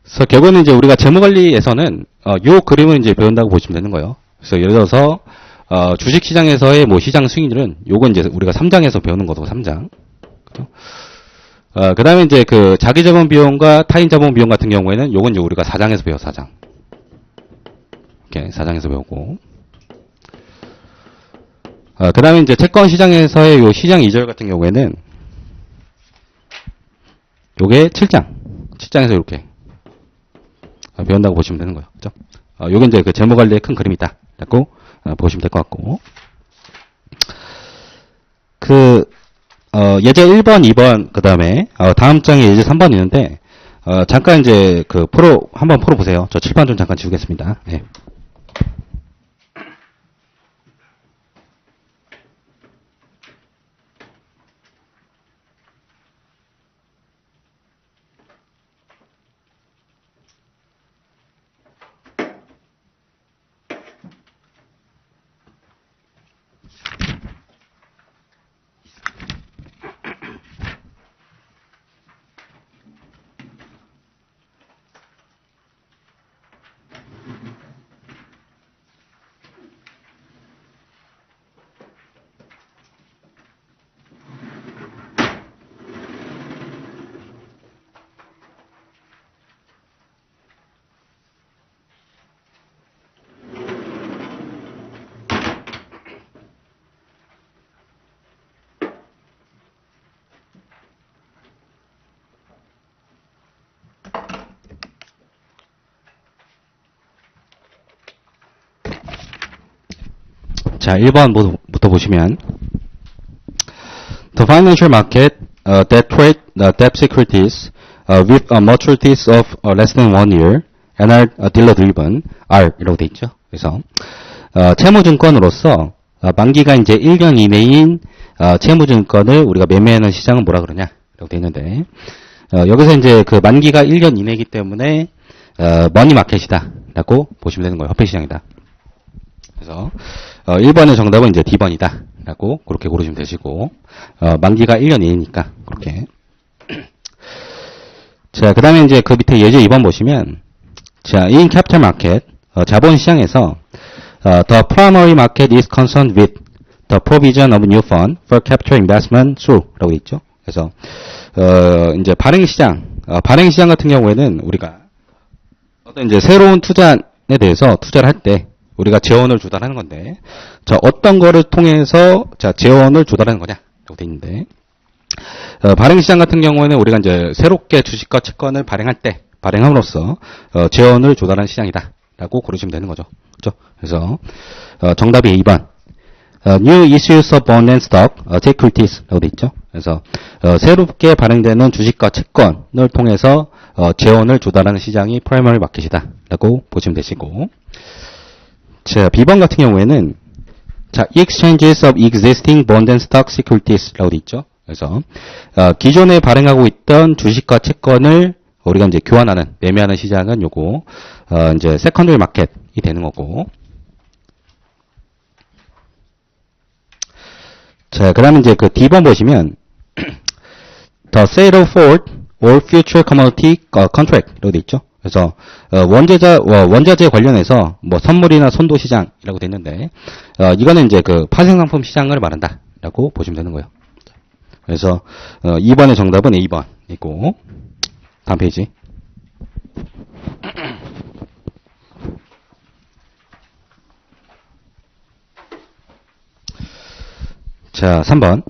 그래서 결국은 이제 우리가 재무관리에서는, 요 그림을 이제 배운다고 보시면 되는 거예요. 그래서 예를 들어서, 주식 시장에서의 뭐 시장 수익률은, 요건 이제 우리가 3장에서 배우는 거고, 3장. 그죠? 그 다음에 이제 그 자기 자본 비용과 타인 자본 비용 같은 경우에는 요건 이제 우리가 4장에서 배워, 4장. 이렇게 4장에서 배우고. 그 다음에 이제 채권 시장에서의 요 시장 이자율 같은 경우에는 요게 7장에서 이렇게 배운다고 보시면 되는 거예요. 그죠? 요게 이제 그 재무 관리의 큰 그림이다. 라고 보시면 될 것 같고. 예제 1번, 2번, 그 다음에, 다음 장에 예제 3번 있는데, 잠깐 이제 한번 풀어보세요. 저 칠판 좀 잠깐 지우겠습니다. 네. 자, 1번부터 보시면 The financial market that trade debt securities with maturities of less than 1 year and are dealer driven are 이라고 돼 있죠. 그래서 채무증권으로서 만기가 이제 1년 이내인 채무증권을 우리가 매매하는 시장은 뭐라 그러냐 라고 돼 있는데 여기서 이제 그 만기가 1년 이내이기 때문에 머니마켓이다 라고 보시면 되는 거예요. 화폐시장이다. 그래서 1번의 정답은 이제 D번이다 라고 그렇게 고르시면 되시고 만기가 1년 이내니까 그렇게. 자, 그 다음에 이제 그 밑에 예제 2번 보시면 자, in capital market 자본시장에서 the primary market is concerned with the provision of new fund for capital investment through 라고 돼 있죠. 그래서 이제 발행시장 같은 경우에는 우리가 어떤 이제 새로운 투자에 대해서 투자를 할 때 우리가 재원을 조달하는 건데, 자, 어떤 거를 통해서, 자, 재원을 조달하는 거냐? 라고 돼 있는데, 발행시장 같은 경우에는 우리가 이제 새롭게 주식과 채권을 발행함으로써, 재원을 조달하는 시장이다. 라고 고르시면 되는 거죠. 그죠? 그래서, 정답이 2번. New issues of bond and stock, securities. 라고 돼 있죠. 그래서, 새롭게 발행되는 주식과 채권을 통해서, 재원을 조달하는 시장이 프라이머리 마켓이다. 라고 보시면 되시고, 자, B번 같은 경우에는, 자, exchanges of existing bond and stock securities 라고 돼 있죠. 그래서, 기존에 발행하고 있던 주식과 채권을 우리가 이제 교환하는, 매매하는 시장은 요거, 이제 세컨더리 마켓이 되는 거고. 자, 그 다음에 이제 그 D번 보시면, the sale of forward or future commodity contract 라고 돼 있죠. 그래서 원자재 관련해서 뭐 선물이나 선도 시장이라고 돼 있는데 이거는 이제 그 파생상품 시장을 말한다라고 보시면 되는 거예요. 그래서 2번의 정답은 A번이고 다음 페이지. 자, 3번.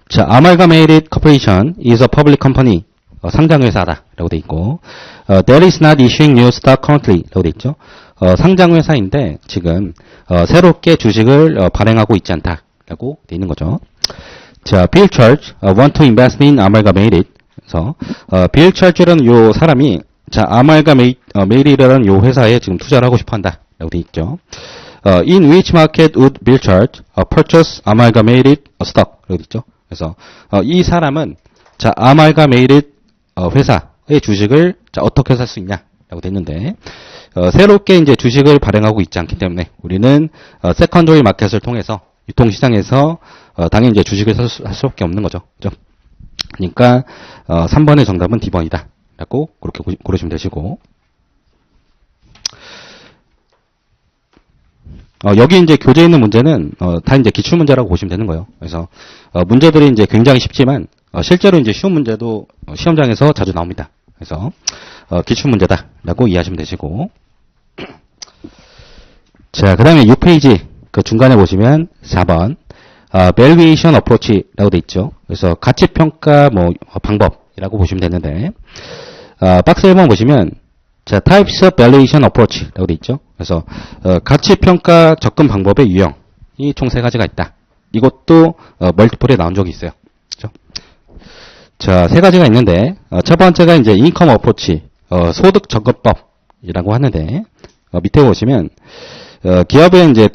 자, Amalgamated Corporation is a public company. 상장회사다 라고 돼 있고 that is not issuing new stock currently 라고 돼 있죠. 상장회사인데 지금 새롭게 주식을 발행하고 있지 않다 라고 돼 있는 거죠. 자, Bill Church want to invest in Amalgamated. 그래서 Bill Church라는 요 사람이 자, Amalgamated라는 요 회사에 지금 투자를 하고 싶어 한다 라고 돼 있죠. In which market would Bill Church purchase Amalgamated stock 라고 돼 있죠. 그래서 이 사람은 자, Amalgamated 회사의 주식을 자, 어떻게 살 수 있냐라고 됐는데 새롭게 이제 주식을 발행하고 있지 않기 때문에 우리는 세컨더리 마켓을 통해서 유통시장에서 당연히 이제 주식을 살 수밖에 없는 거죠. 그죠? 그러니까 3번의 정답은 D번이다라고 그렇게 고르시면 되시고 여기 이제 교재에 있는 문제는 다 이제 기출 문제라고 보시면 되는 거예요. 그래서 문제들이 이제 굉장히 쉽지만 실제로 이제 쉬운 문제도 시험장에서 자주 나옵니다. 그래서 기출 문제다라고 이해하시면 되시고 자, 그다음에 6페이지 그 중간에 보시면 4번 valuation approach라고 돼 있죠. 그래서 가치 평가 뭐 방법이라고 보시면 되는데 박스 1번 보시면 자, types of valuation approach라고 돼 있죠. 그래서 가치 평가 접근 방법의 유형이 총 3가지가 있다. 이것도 멀티플에 나온 적이 있어요. 그렇죠? 자, 3가지가 있는데 첫 번째가 이제 인컴 어프로치, 소득 접근법이라고 하는데 밑에 보시면 기업의 이제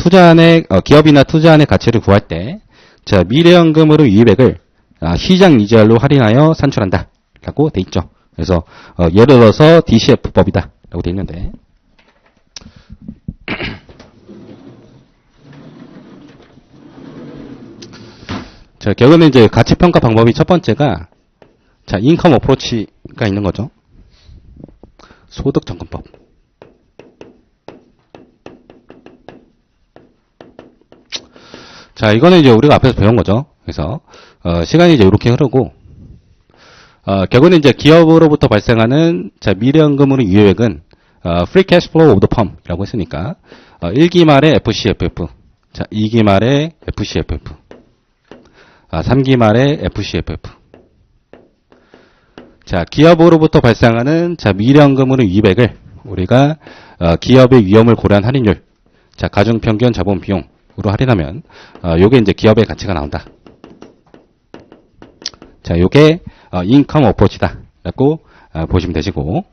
기업이나 투자안의 가치를 구할 때 자, 미래연금으로 유입액을 시장 이자율로 할인하여 산출한다라고 돼 있죠. 그래서 예를 들어서 DCF법이다라고 돼 있는데 자, 결국은 이제 가치 평가 방법이 첫 번째가 자, 인컴 어프로치가 있는 거죠. 소득 접근법. 자, 이거는 이제 우리가 앞에서 배운 거죠. 그래서 시간이 이제 이렇게 흐르고 결국은 이제 기업으로부터 발생하는 자, 미래연금으로 유효액은 free cash flow of the firm이라고 했으니까 1기 말에 FCFF, 자, 2기 말에 FCFF, 3기 말에 FCFF. 자, 기업으로부터 발생하는 자, 미래연금으로 유입액을 우리가 기업의 위험을 고려한 할인율, 자, 가중평균 자본 비용으로 할인하면 요게 이제 기업의 가치가 나온다. 자, 요게 인컴 어프로치다 라고 보시면 되시고.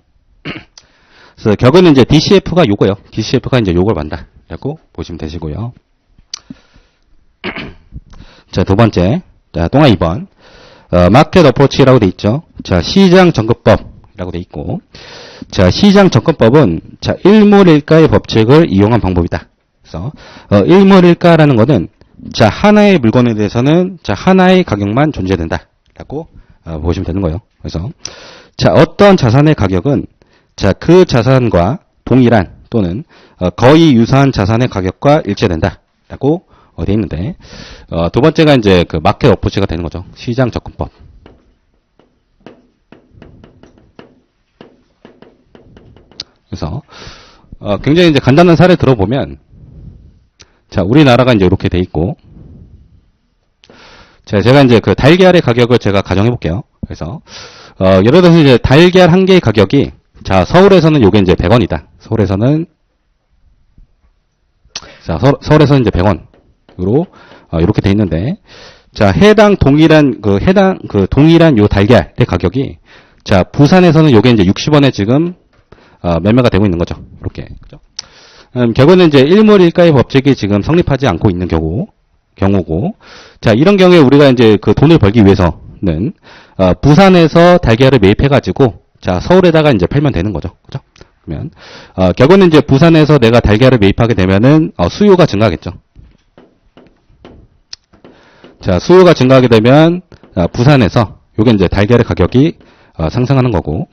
그래서 격은 이제 DCF가 요거요. DCF가 이제 요걸 만다라고 보시면 되시고요. 자, 두 번째. 자, 동화 2번. 마켓 어프로치라고 돼 있죠. 자, 시장 접근법이라고 돼 있고. 자, 시장 접근법은 자, 일몰일가의 법칙을 이용한 방법이다. 그래서 일몰일가라는 거는 자, 하나의 물건에 대해서는 자, 하나의 가격만 존재된다라고 보시면 되는 거예요. 그래서 자, 어떤 자산의 가격은 자, 그 자산과 동일한 또는 거의 유사한 자산의 가격과 일치된다라고 되어 있는데, 두 번째가 이제 그 마켓 어프로치가 되는 거죠. 시장 접근법. 그래서 굉장히 이제 간단한 사례 들어보면, 자, 우리나라가 이제 이렇게 돼 있고, 자, 제가 이제 그 달걀의 가격을 제가 가정해 볼게요. 그래서 예를 들어서 이제 달걀 한 개의 가격이 자, 서울에서는 요게 이제 100원이다. 서울에서는 자, 서울에서는 이제 100원으로 이렇게 돼 있는데, 자, 해당 동일한 동일한 요 달걀의 가격이 자, 부산에서는 요게 이제 60원에 지금 매매가 되고 있는 거죠. 이렇게. 그죠? 결국은 이제 일몰일가의 법칙이 지금 성립하지 않고 있는 경우고, 자, 이런 경우에 우리가 이제 그 돈을 벌기 위해서는 부산에서 달걀을 매입해가지고 자, 서울에다가 이제 팔면 되는 거죠. 그죠? 그러면 결국은 이제 부산에서 내가 달걀을 매입하게 되면은 수요가 증가하겠죠. 자, 수요가 증가하게 되면 부산에서 요게 이제 달걀의 가격이 상승하는 거고,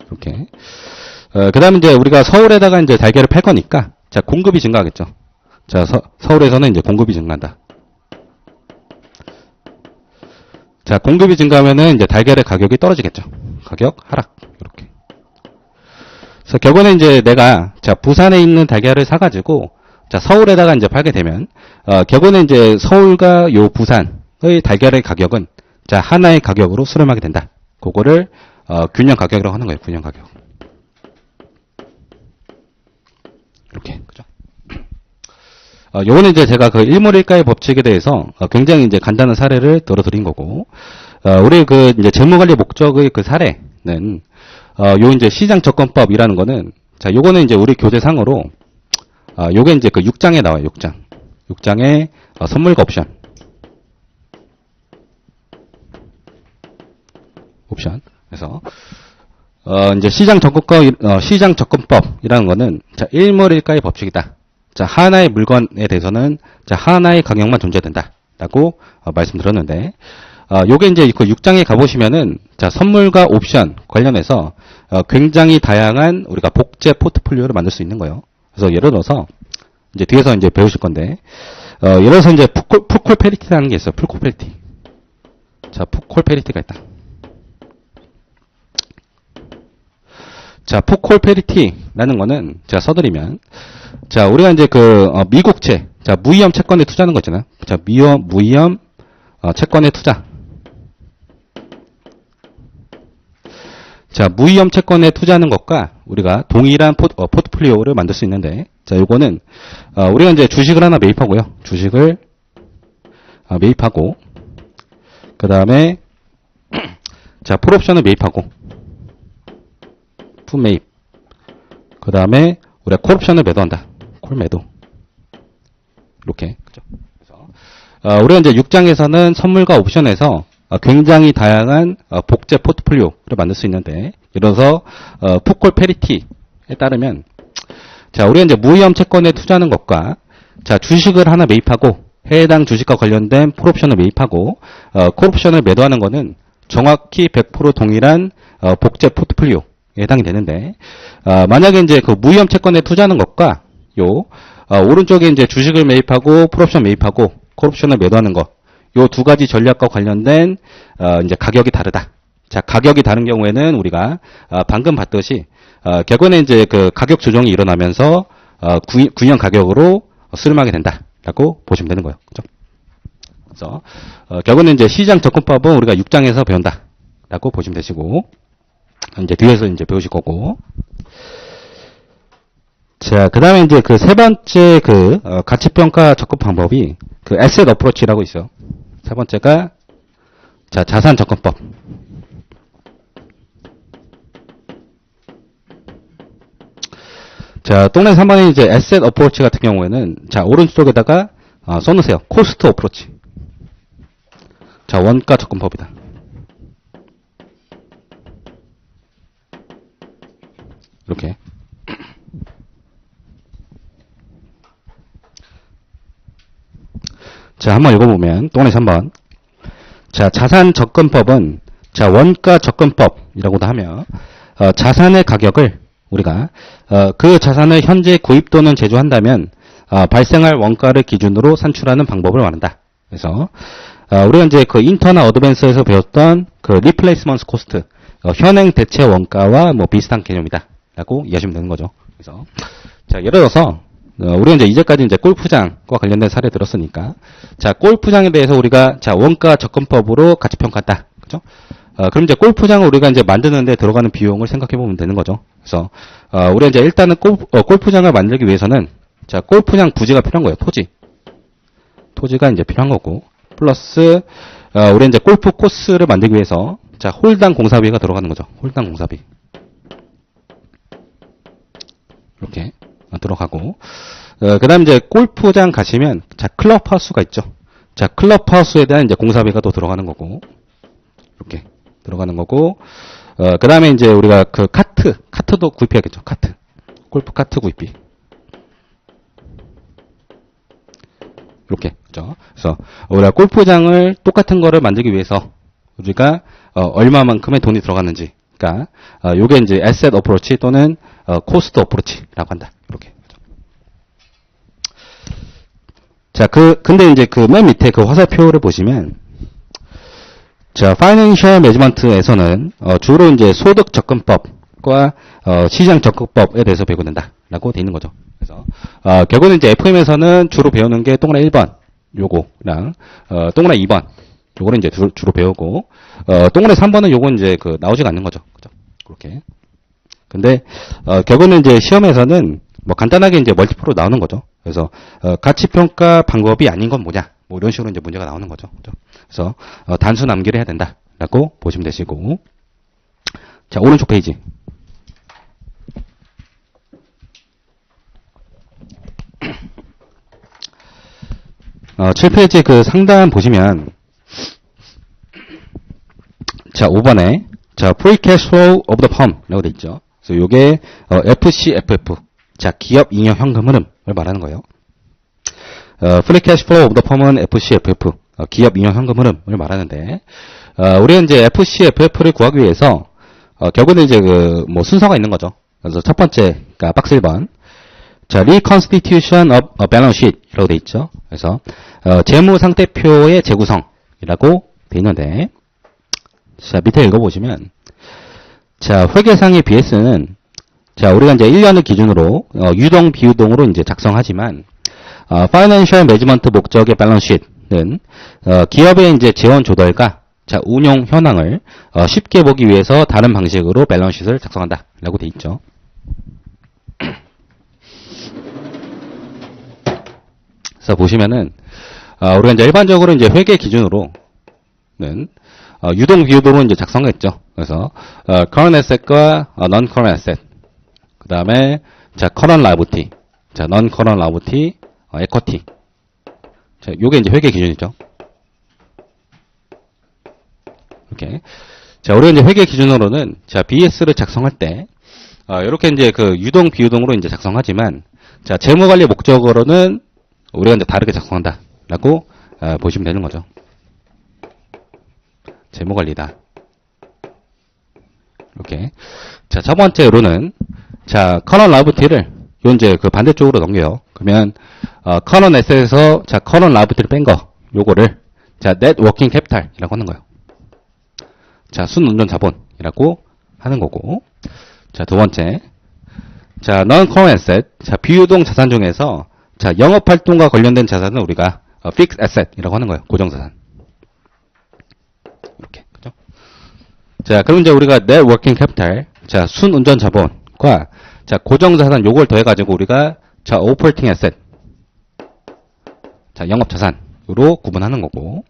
이렇게. 그다음에 이제 우리가 서울에다가 이제 달걀을 팔 거니까 자, 공급이 증가하겠죠. 자, 서울에서는 이제 공급이 증가한다. 자, 공급이 증가하면은 이제 달걀의 가격이 떨어지겠죠. 가격 하락. 이렇게. 그래서 결국에는 이제 내가 자, 부산에 있는 달걀을 사가지고 자, 서울에다가 이제 팔게 되면 결국에는 이제 서울과 요 부산의 달걀의 가격은 자, 하나의 가격으로 수렴하게 된다. 그거를 균형 가격이라고 하는 거예요. 균형 가격. 이렇게. 그죠? 요거는 이제 제가 그 일몰일가의 법칙에 대해서 굉장히 이제 간단한 사례를 들어드린 거고, 우리 그 이제 재무관리 목적의 그 사례는, 요 이제 시장 접근법이라는 거는, 자, 요거는 이제 우리 교재상으로, 요게 이제 그 6장에 나와요, 6장. 6장에 선물과 옵션. 그래서, 이제 시장 접근법이라는 거는, 자, 일몰일가의 법칙이다. 자, 하나의 물건에 대해서는 자, 하나의 가격만 존재된다라고 말씀드렸는데, 요게 이제 그 6장에 가보시면은 자, 선물과 옵션 관련해서 굉장히 다양한 우리가 복제 포트폴리오를 만들 수 있는 거예요. 그래서 예를 들어서 이제 뒤에서 이제 배우실 건데, 예를 들어서 이제 풋콜 페리티라는 게 있어요. 풋콜 페리티. 자, 풋콜 페리티가 있다. 자, 풋콜 페리티라는 거는 제가 써드리면, 자, 우리가 이제 그 미국채, 자, 무위험 채권에 투자하는 거 있잖아요. 자, 무위험 채권에 투자. 자, 무위험 채권에 투자하는 것과 우리가 동일한 포트폴리오를 만들 수 있는데, 자, 요거는 우리가 이제 주식을 하나 매입하고요. 주식을 매입하고, 그 다음에 자, 풋옵션을 매입하고, 풋 매입. 그 다음에 우리가 콜옵션을 매도한다. 콜 매도. 이렇게. 그죠? 그래서 우리가 이제 6장에서는 선물과 옵션에서 굉장히 다양한 복제 포트폴리오를 만들 수 있는데, 예를 들어서 풋콜 페리티에 따르면, 자, 우리가 이제 무위험 채권에 투자하는 것과 자, 주식을 하나 매입하고 해당 주식과 관련된 풋옵션을 매입하고 콜옵션을 매도하는 거는 정확히 100% 동일한 복제 포트폴리오에 해당이 되는데, 만약에 이제 그 무위험 채권에 투자하는 것과 요 오른쪽에 이제 주식을 매입하고 풋옵션 매입하고 콜옵션을 매도하는 것, 요 두 가지 전략과 관련된 이제 가격이 다르다. 자, 가격이 다른 경우에는 우리가 방금 봤듯이 결국에는 이제 그 가격 조정이 일어나면서 균형 가격으로 수렴하게 된다라고 보시면 되는 거예요. 그죠? 그래서 결국에는 이제 시장 접근법은 우리가 6장에서 배운다라고 보시면 되시고, 이제 뒤에서 이제 배우실 거고. 자, 그 다음에 이제 그 세 번째 그 가치평가 접근 방법이 그 에셋 어프로치라고 있어요. 세 번째가 자, 자산 접근법. 자, 동네 3번의 이제 asset approach 같은 경우에는, 자, 오른쪽에다가, 써놓으세요. cost approach. 자, 원가 접근법이다. 이렇게. 자, 한번 읽어보면, 동네 3번. 자, 자산 접근법은, 자, 원가 접근법이라고도 하며, 자산의 가격을 우리가, 그 자산을 현재 구입 또는 제조한다면, 발생할 원가를 기준으로 산출하는 방법을 말한다. 그래서, 우리가 이제 그 인터나 어드밴스에서 배웠던 그 리플레이스먼트 코스트, 현행 대체 원가와 뭐 비슷한 개념이다. 라고 이해하시면 되는 거죠. 그래서, 자, 예를 들어서, 우리가 이제 이제까지 이제 골프장과 관련된 사례 들었으니까, 자, 골프장에 대해서 우리가, 자, 원가 접근법으로 가치 평가한다. 그죠? 그럼 이제 골프장을 우리가 이제 만드는데 들어가는 비용을 생각해 보면 되는 거죠. 그래서, 우리가 이제 일단은 골프장을 만들기 위해서는, 자, 골프장 부지가 필요한 거예요. 토지가 이제 필요한 거고, 플러스, 우리가 이제 골프 코스를 만들기 위해서, 자, 홀당 공사비가 들어가는 거죠. 홀당 공사비. 이렇게 들어가고, 그 다음 이제 골프장 가시면, 자, 클럽하우스가 있죠. 자, 클럽하우스에 대한 이제 공사비가 또 들어가는 거고, 이렇게 들어가는 거고, 그 다음에 이제 우리가 그 카트도 구입해야겠죠. 골프 카트 구입비. 이렇게, 그죠. 그래서 우리가 골프장을 똑같은 거를 만들기 위해서 우리가, 얼마만큼의 돈이 들어갔는지. 그러니까, 요게 이제 asset approach 또는, cost approach라고 한다. 이렇게. 자, 근데 이제 그 맨 밑에 그 화살표를 보시면, 자, 파이낸셜 매니지먼트에서는, 주로 이제 소득 접근법과, 시장 접근법에 대해서 배우게 된다라고 돼 있는 거죠. 그래서, 결국은 이제 FM에서는 주로 배우는 게 동그라 1번, 요거랑, 동그라 2번, 요거는 이제 주로 배우고, 동그라 3번은 요건 이제 그 나오지가 않는 거죠. 그죠? 그렇게. 근데, 결국은 이제 시험에서는 뭐 간단하게 이제 멀티플로 나오는 거죠. 그래서, 가치평가 방법이 아닌 건 뭐냐. 뭐 이런 식으로 이제 문제가 나오는 거죠. 그죠? 그래서, 단순 암기를 해야 된다라고 보시면 되시고. 자, 오른쪽 페이지. 7페이지 그 상단 보시면, 자, 5번에, 자, Free Cash Flow of the Firm 라고 돼 있죠. 그래서 요게, FCFF. 자, 기업 잉여 현금 흐름을 말하는 거예요. Free Cash Flow of the Firm은 FCFF. 기업 잉여 현금 흐름을 말하는데, 우리가 이제 FCFF를 구하기 위해서, 결국은 이제 뭐 순서가 있는 거죠. 그래서 첫 번째, 그러니까 박스 1번. 자, Reconstitution of a Balance Sheet 이라고 돼 있죠. 그래서, 재무상태표의 재구성이라고 돼 있는데, 자, 밑에 읽어보시면, 자, 회계상의 BS는, 자, 우리가 이제 1년을 기준으로, 유동, 비유동으로 이제 작성하지만, Financial Management 목적의 밸런스 sheet는, 기업의 이제 재원 조달과, 자, 운용 현황을, 쉽게 보기 위해서 다른 방식으로 밸런스 시트를 작성한다. 라고 돼 있죠. 그래서 보시면은, 우리가 이제 일반적으로 이제 회계 기준으로는, 유동, 비유동으로 이제 작성했죠. 그래서, current asset과 non-current asset. 그 다음에, 자, current liability. 자, non-current liability, equity. 자, 요게 이제 회계 기준이죠. 이렇게. 자, 우리가 이제 회계 기준으로는, 자, BS를 작성할 때, 이렇게 이제 그 유동, 비유동으로 이제 작성하지만, 자, 재무관리 목적으로는 우리가 이제 다르게 작성한다. 라고, 보시면 되는 거죠. 재무관리다. 이렇게. 자, 첫 번째로는, 자, current liability를, 요 이제 그 반대쪽으로 넘겨요. 그러면, current asset에서, 자, current liability를 뺀 거, 요거를, 자, net working capital이라고 하는 거예요. 자, 순운전 자본이라고 하는 거고. 자, 두 번째. 자, non-current asset. 자, 비유동 자산 중에서, 자, 영업활동과 관련된 자산은 우리가, fixed asset이라고 하는 거예요. 고정자산. 이렇게. 그죠? 자, 그럼 이제 우리가 net working capital. 자, 순운전 자본과, 자, 고정자산 요걸 더해가지고 우리가, 자, operating asset. 자, 영업자산으로 구분하는 거고.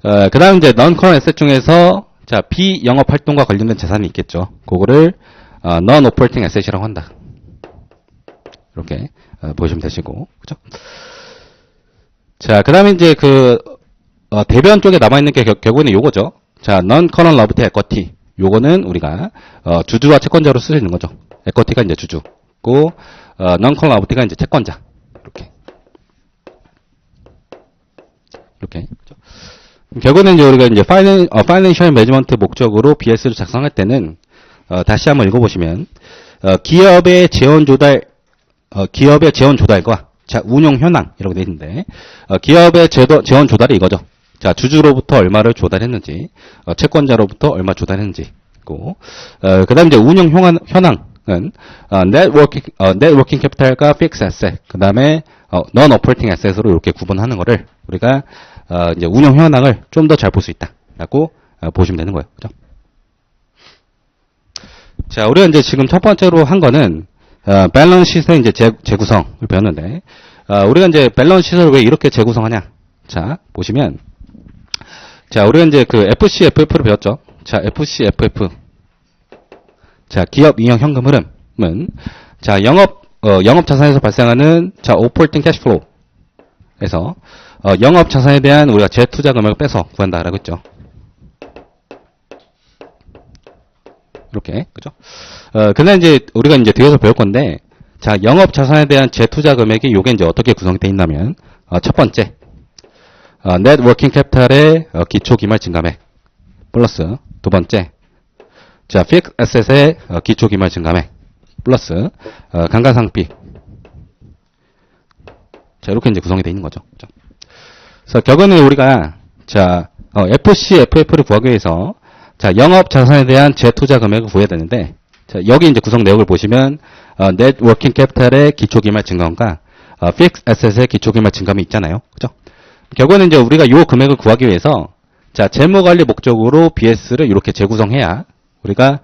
그 다음 이제 non-current asset 중에서, 자, 비영업활동과 관련된 자산이 있겠죠. 그거를, non-operating asset이라고 한다. 이렇게 보시면 되시고, 그죠? 자, 그 다음에 이제 대변 쪽에 남아있는 게 결국에는 요거죠. 자, non-current liability equity. 요거는 우리가, 주주와 채권자로 쓸 수 있는 거죠. equity가 이제 주주고, non-current liability가 이제 채권자. 이렇게. 그죠? 결국에는 이제 우리가 이제 financial management 목적으로 BS를 작성할 때는, 다시 한번 읽어보시면, 기업의 재원 조달과, 자, 운용 현황이라고 되어 있는데, 기업의 재원 조달이 이거죠. 자, 주주로부터 얼마를 조달했는지, 채권자로부터 얼마 조달했는지, 그 다음에 이제 운용 현황은, net working capital과 fixed asset, 그 다음에, non-operating asset으로 이렇게 구분하는 거를, 우리가, 이제 운용 현황을 좀 더 잘 볼 수 있다라고 보시면 되는 거예요. 그죠? 자, 우리가 이제 지금 첫 번째로 한 거는, 밸런스 시트의 이제 재구성을 배웠는데, 우리가 이제 밸런스 시트를 왜 이렇게 재구성하냐? 자, 보시면, 자, 우리가 이제 FCFF를 배웠죠? 자, FCFF. 자, 기업 인형 현금 흐름은, 자, 영업 자산에서 발생하는, 자, operating cash flow에서, 영업 자산에 대한 우리가 재투자 금액을 빼서 구한다라고 했죠. 이렇게, 그죠? 근데 이제 우리가 이제 뒤에서 배울 건데, 자, 영업 자산에 대한 재투자 금액이 요게 이제 어떻게 구성이 되어 있냐면, 첫 번째, net working capital의 기초 기말 증가액 플러스 두 번째, 자, fixed asset의 기초 기말 증가액 플러스 감가상각비. 자, 이렇게 이제 구성이 되어 있는 거죠. 그죠? 그래서 결국에는 우리가 자, FCFF를 구하기 위해서 자, 영업 자산에 대한 재투자 금액을 구해야 되는데, 자, 여기 이제 구성 내역을 보시면, net working capital의 기초 기말 증가액과 fixed asset의 기초 기말 증가액이 있잖아요. 그죠? 결국에는 이제 우리가 요 금액을 구하기 위해서, 자, 재무 관리 목적으로 BS를 이렇게 재구성해야 우리가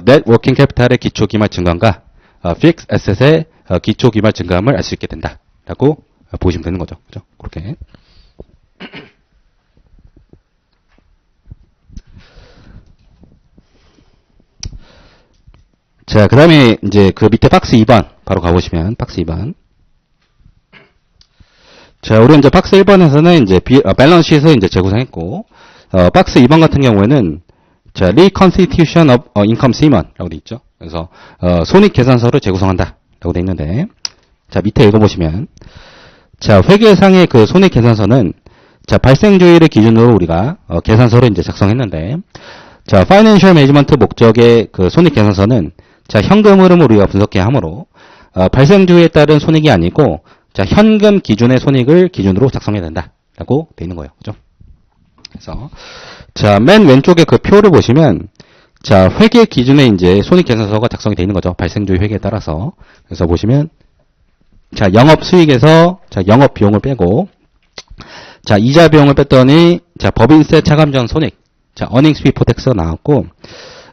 net working capital의 기초 기말 증가액과 fixed asset의 기초 기말 증가액을 알 수 있게 된다라고 보시면 되는 거죠. 그죠? 그렇게. 자, 그 다음에 이제 밑에 박스 2번 바로 가보시면 박스 2번. 자, 우리 이제 박스 1번에서는 이제 밸런스 시트에서 이제 재구성했고, 박스 2번 같은 경우에는 자, reconstitution of income statement라고 돼 있죠. 그래서 손익 계산서를 재구성한다라고 돼 있는데, 자, 밑에 읽어보시면, 자, 회계상의 손익 계산서는 자, 발생주의를 기준으로 우리가 계산서를 이제 작성했는데, 자, 파이낸셜 매니지먼트 목적의 손익 계산서는 자, 현금 흐름을 우리가 분석해야 하므로 발생주의에 따른 손익이 아니고 자, 현금 기준의 손익을 기준으로 작성해야 된다라고 되어 있는 거예요. 그죠? 그래서 자, 맨 왼쪽에 표를 보시면 자, 회계 기준의 이제 손익 계산서가 작성이 되어 있는 거죠. 발생주의 회계에 따라서. 그래서 보시면 자, 영업 수익에서 자, 영업 비용을 빼고 자, 이자 비용을 뺐더니 자, 법인세 차감전 손익 자, earnings before tax가 나왔고,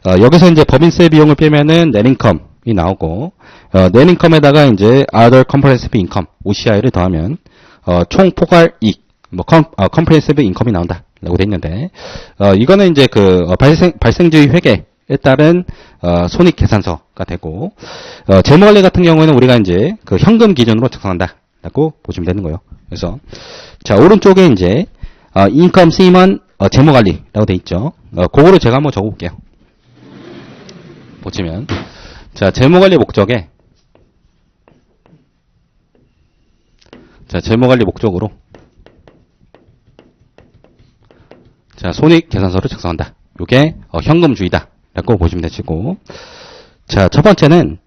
여기서 이제 법인세 비용을 빼면은 net income이 나오고, net income에다가 이제 other comprehensive income, OCI를 더하면, 총 포괄 이익, comprehensive income이 나온다라고 돼 있는데, 이거는 이제 발생주의 회계에 따른, 손익 계산서가 되고, 재무관리 같은 경우에는 우리가 이제 현금 기준으로 작성한다라고 보시면 되는 거예요. 그래서, 자, 오른쪽에 이제, income statement, 재무관리라고 돼 있죠. 그거를 제가 한번 적어볼게요. 보시면 자, 재무관리 목적에 자, 재무관리 목적으로 자, 손익 계산서를 작성한다. 요게 현금주의다 라고 보시면 되시고, 자, 첫 번째는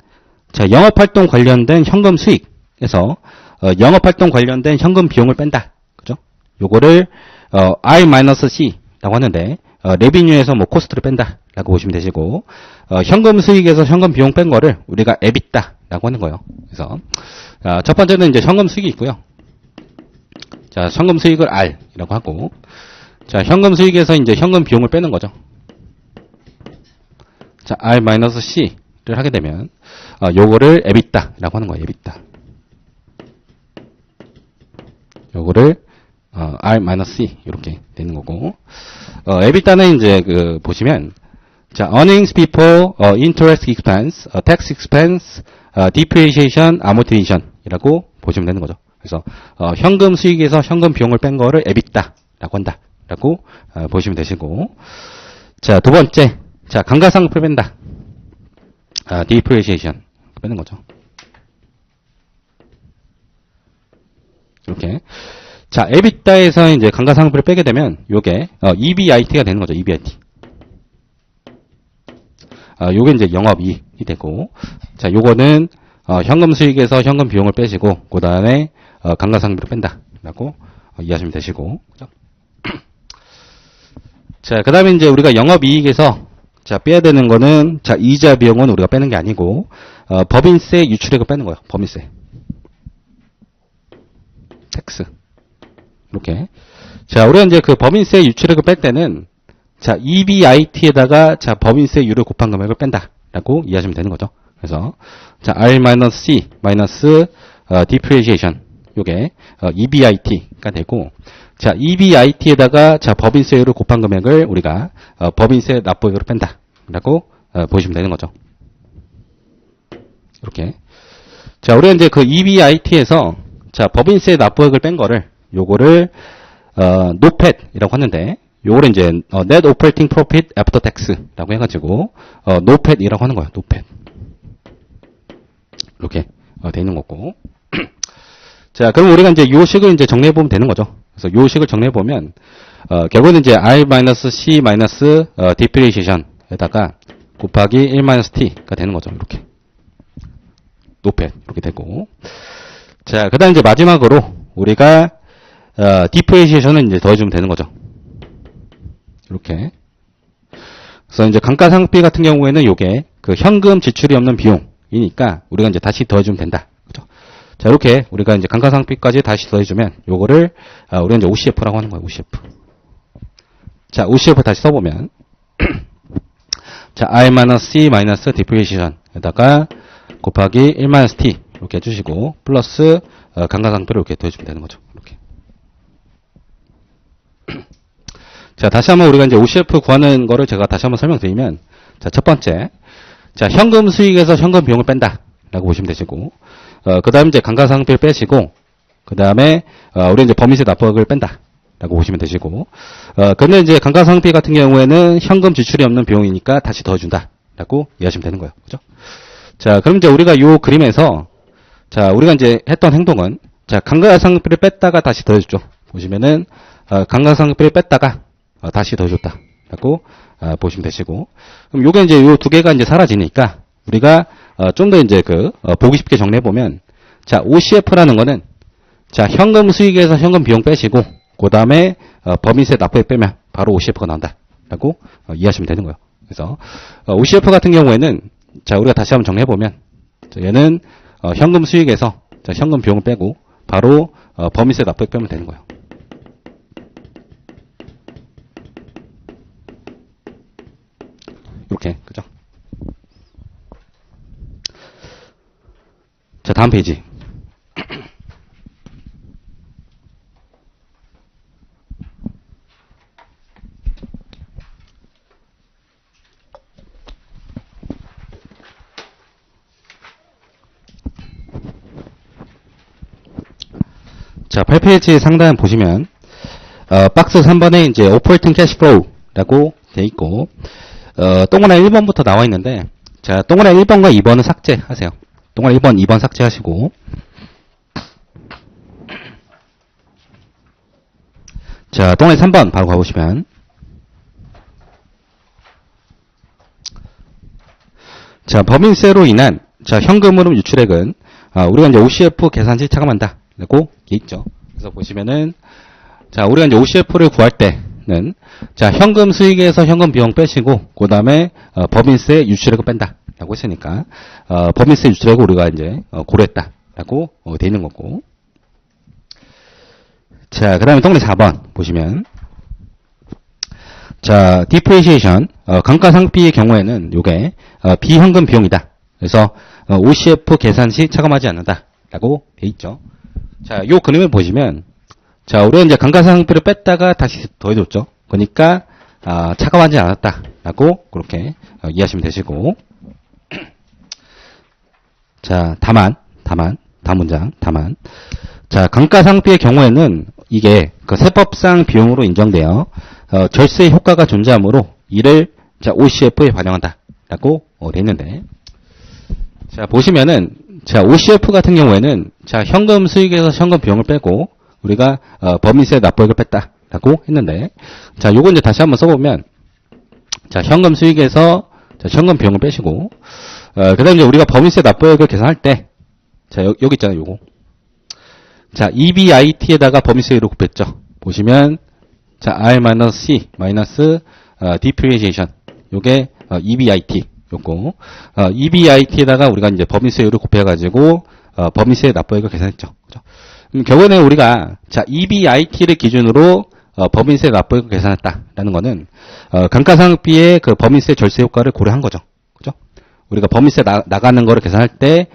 자, 영업활동 관련된 현금 수익에서 영업활동 관련된 현금 비용을 뺀다. 그죠? 요거를 R-C라고 하는데, 레비뉴에서 코스트를 뺀다라고 보시면 되시고, 현금 수익에서 현금 비용 뺀 거를 우리가 EBITDA라고 하는 거예요. 그래서, 첫 번째는 이제 현금 수익이 있고요. 자, 현금 수익을 R이라고 하고, 자, 현금 수익에서 이제 현금 비용을 빼는 거죠. 자, R-C를 하게 되면, 요거를 EBITDA라고 하는 거예요. EBITDA. 요거를 R-C 이렇게 되는 거고, EBITDA는 이제 보시면 자, earnings before interest expense, tax expense, depreciation, amortization이라고 보시면 되는 거죠. 그래서 현금 수익에서 현금 비용을 뺀 거를 EBITDA라고 한다라고 보시면 되시고, 자, 두 번째, 자, 감가상각비를 뺀다. depreciation 빼는 거죠. 이렇게. 자, EBITDA에서 이제 감가상각비를 빼게 되면 요게 EBIT가 되는 거죠. EBIT. 요게 이제 영업이익이 되고, 자, 요거는 현금 수익에서 현금 비용을 빼시고, 그 다음에 감가상각비를 뺀다라고 이해하시면 되시고. 자, 그 다음에 이제 우리가 영업이익에서 자, 빼야 되는 거는, 자, 이자 비용은 우리가 빼는 게 아니고, 법인세 유출액을 빼는 거예요. 법인세. 텍스. 이렇게. 자, 우리가 이제 그 법인세 유출액을 뺄 때는, 자, EBIT에다가, 자, 법인세율을 곱한 금액을 뺀다라고 이해하시면 되는 거죠. 그래서, 자, R-C, depreciation. 요게, EBIT가 되고, 자, EBIT에다가, 자, 법인세율을 곱한 금액을 우리가, 법인세 납부액으로 뺀다라고, 보시면 되는 거죠. 이렇게. 자, 우리가 이제 그 EBIT에서, 자, 법인세 납부액을 뺀 거를, 요거를, NOPAT이라고 하는데, 요거를 이제, Net Operating Profit After Tax라고 해가지고, NOPAT이라고 하는 거예요, NOPAT. 이렇게, 돼 있는 거고. 자, 그럼 우리가 이제 요 식을 이제 정리해보면 되는 거죠. 그래서 요 식을 정리해보면, 결국은 이제 R-C, depreciation에다가 곱하기 1-T가 되는 거죠. 이렇게. NOPAT. 이렇게 되고. 자, 그 다음 이제 마지막으로 우리가, depreciation은 이제 더해주면 되는 거죠. 이렇게. 그래서 이제 감가상각비 같은 경우에는 요게 그 현금 지출이 없는 비용이니까 우리가 이제 다시 더해주면 된다. 그죠? 자, 이렇게 우리가 이제 감가상각비까지 다시 더해주면 요거를 우리가 이제 OCF라고 하는 거예요. OCF. 자, OCF 다시 써보면 자, R-C depreciation에다가 곱하기 1-T 이렇게 해주시고 플러스 감가상각비를 이렇게 더해주면 되는 거죠. 이렇게. 자, 다시 한번 우리가 이제 OCF 구하는 거를 제가 다시 한번 설명드리면, 자, 첫 번째, 자, 현금 수익에서 현금 비용을 뺀다라고 보시면 되시고, 그 다음 이제 감가상각비를 빼시고, 그 다음에 우리 이제 법인세 납부액을 뺀다라고 보시면 되시고, 근데 이제 감가상각비 같은 경우에는 현금 지출이 없는 비용이니까 다시 더해준다라고 이해하시면 되는 거예요, 그죠? 자, 그럼 이제 우리가 요 그림에서, 자, 우리가 이제 했던 행동은, 자, 감가상각비를 뺐다가 다시 더해주죠. 보시면은 감가상각비를 뺐다가 다시 더해줬다라고 보시면 되시고, 그럼 요게 이제 요 두 개가 이제 사라지니까 우리가 좀 더 이제 보기 쉽게 정리해 보면, 자, OCF라는 거는 자, 현금 수익에서 현금 비용 빼시고 그 다음에 법인세 납부액 빼면 바로 OCF가 나온다라고 이해하시면 되는 거예요. 그래서 OCF 같은 경우에는 자, 우리가 다시 한번 정리해 보면, 얘는 현금 수익에서 자, 현금 비용을 빼고 바로 법인세 납부액 빼면 되는 거예요. 이렇게, 그죠? 자, 다음 페이지. 자, 8페이지 상단 보시면, 박스 3번에 이제 오퍼레이팅 캐시플로우라고 돼 있고, 동그라미 1번부터 나와 있는데, 자, 동그라미 1번과 2번은 삭제하세요. 동그라미 1번, 2번 삭제하시고, 자, 동그라미 3번 바로 가보시면, 자, 법인세로 인한, 자, 현금 흐름 유출액은, 우리가 이제 OCF 계산 시 차감한다. 라고 있죠. 그래서 보시면은, 자, 우리가 이제 OCF를 구할 때는, 자, 현금 수익에서 현금 비용 빼시고, 그 다음에, 법인세 유출액을 뺀다. 라고 했으니까, 법인세 유출액을 우리가 이제, 고려했다. 라고, 돼 있는 거고. 자, 그 다음에 동그라미 4번 보시면, 자, depreciation, 감가상각비의 경우에는 요게, 비현금 비용이다. 그래서, OCF 계산 시 차감하지 않는다. 라고 돼 있죠. 자, 요 그림을 보시면, 자, 우리가 이제 감가상각비를 뺐다가 다시 더해줬죠. 그러니까, 차가워하지 않았다라고 그렇게 이해하시면 되시고. 자, 다만 문장. 자, 감가상비의 경우에는 이게 그 세법상 비용으로 인정되어 절세 효과가 존재하므로 이를 자, OCF에 반영한다라고 돼 있는데, 자, 보시면은 자, OCF 같은 경우에는 자, 현금 수익에서 현금 비용을 빼고 우리가 법인세 납부액을 뺐다라고 했는데, 자, 요거 이제 다시 한번 써보면, 자, 현금 수익에서 자, 현금 비용을 빼시고, 그다음에 이제 우리가 법인세 납부액을 계산할 때, 자, 여기 있잖아요, 요거. 자, EBIT에다가 법인세율을 곱했죠. 보시면, 자, R-C 마이너스 depreciation. 요게 EBIT. 요거. EBIT에다가 우리가 이제 법인세율을 곱해가지고, 법인세 납부액을 계산했죠. 그죠? 그럼 결국에 우리가, 자, EBIT를 기준으로, 법인세 납부액을 계산했다라는 거는, 감가상각비의 그 법인세 절세 효과를 고려한 거죠. 그죠? 우리가 법인세 나가는 거를 계산할 때,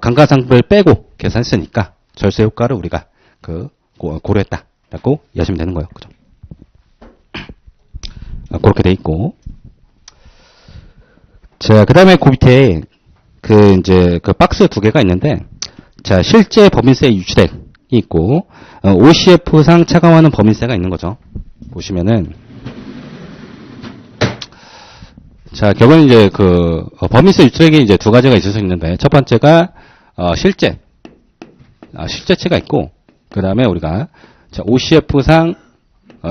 감가상각비를 빼고 계산했으니까, 절세 효과를 우리가 고려했다라고 이해하시면 되는 거예요. 그죠? 그렇게 돼 있고. 자, 그 다음에 그 밑에 이제 박스 두 개가 있는데, 자, 실제 법인세 유치액이 있고, OCF상 차감하는 법인세가 있는 거죠. 보시면은, 자, 결국은 이제 법인세 유치액이 이제 두 가지가 있을 수 있는데, 첫 번째가, 실제치가 있고, 그 다음에 우리가, 자, OCF상,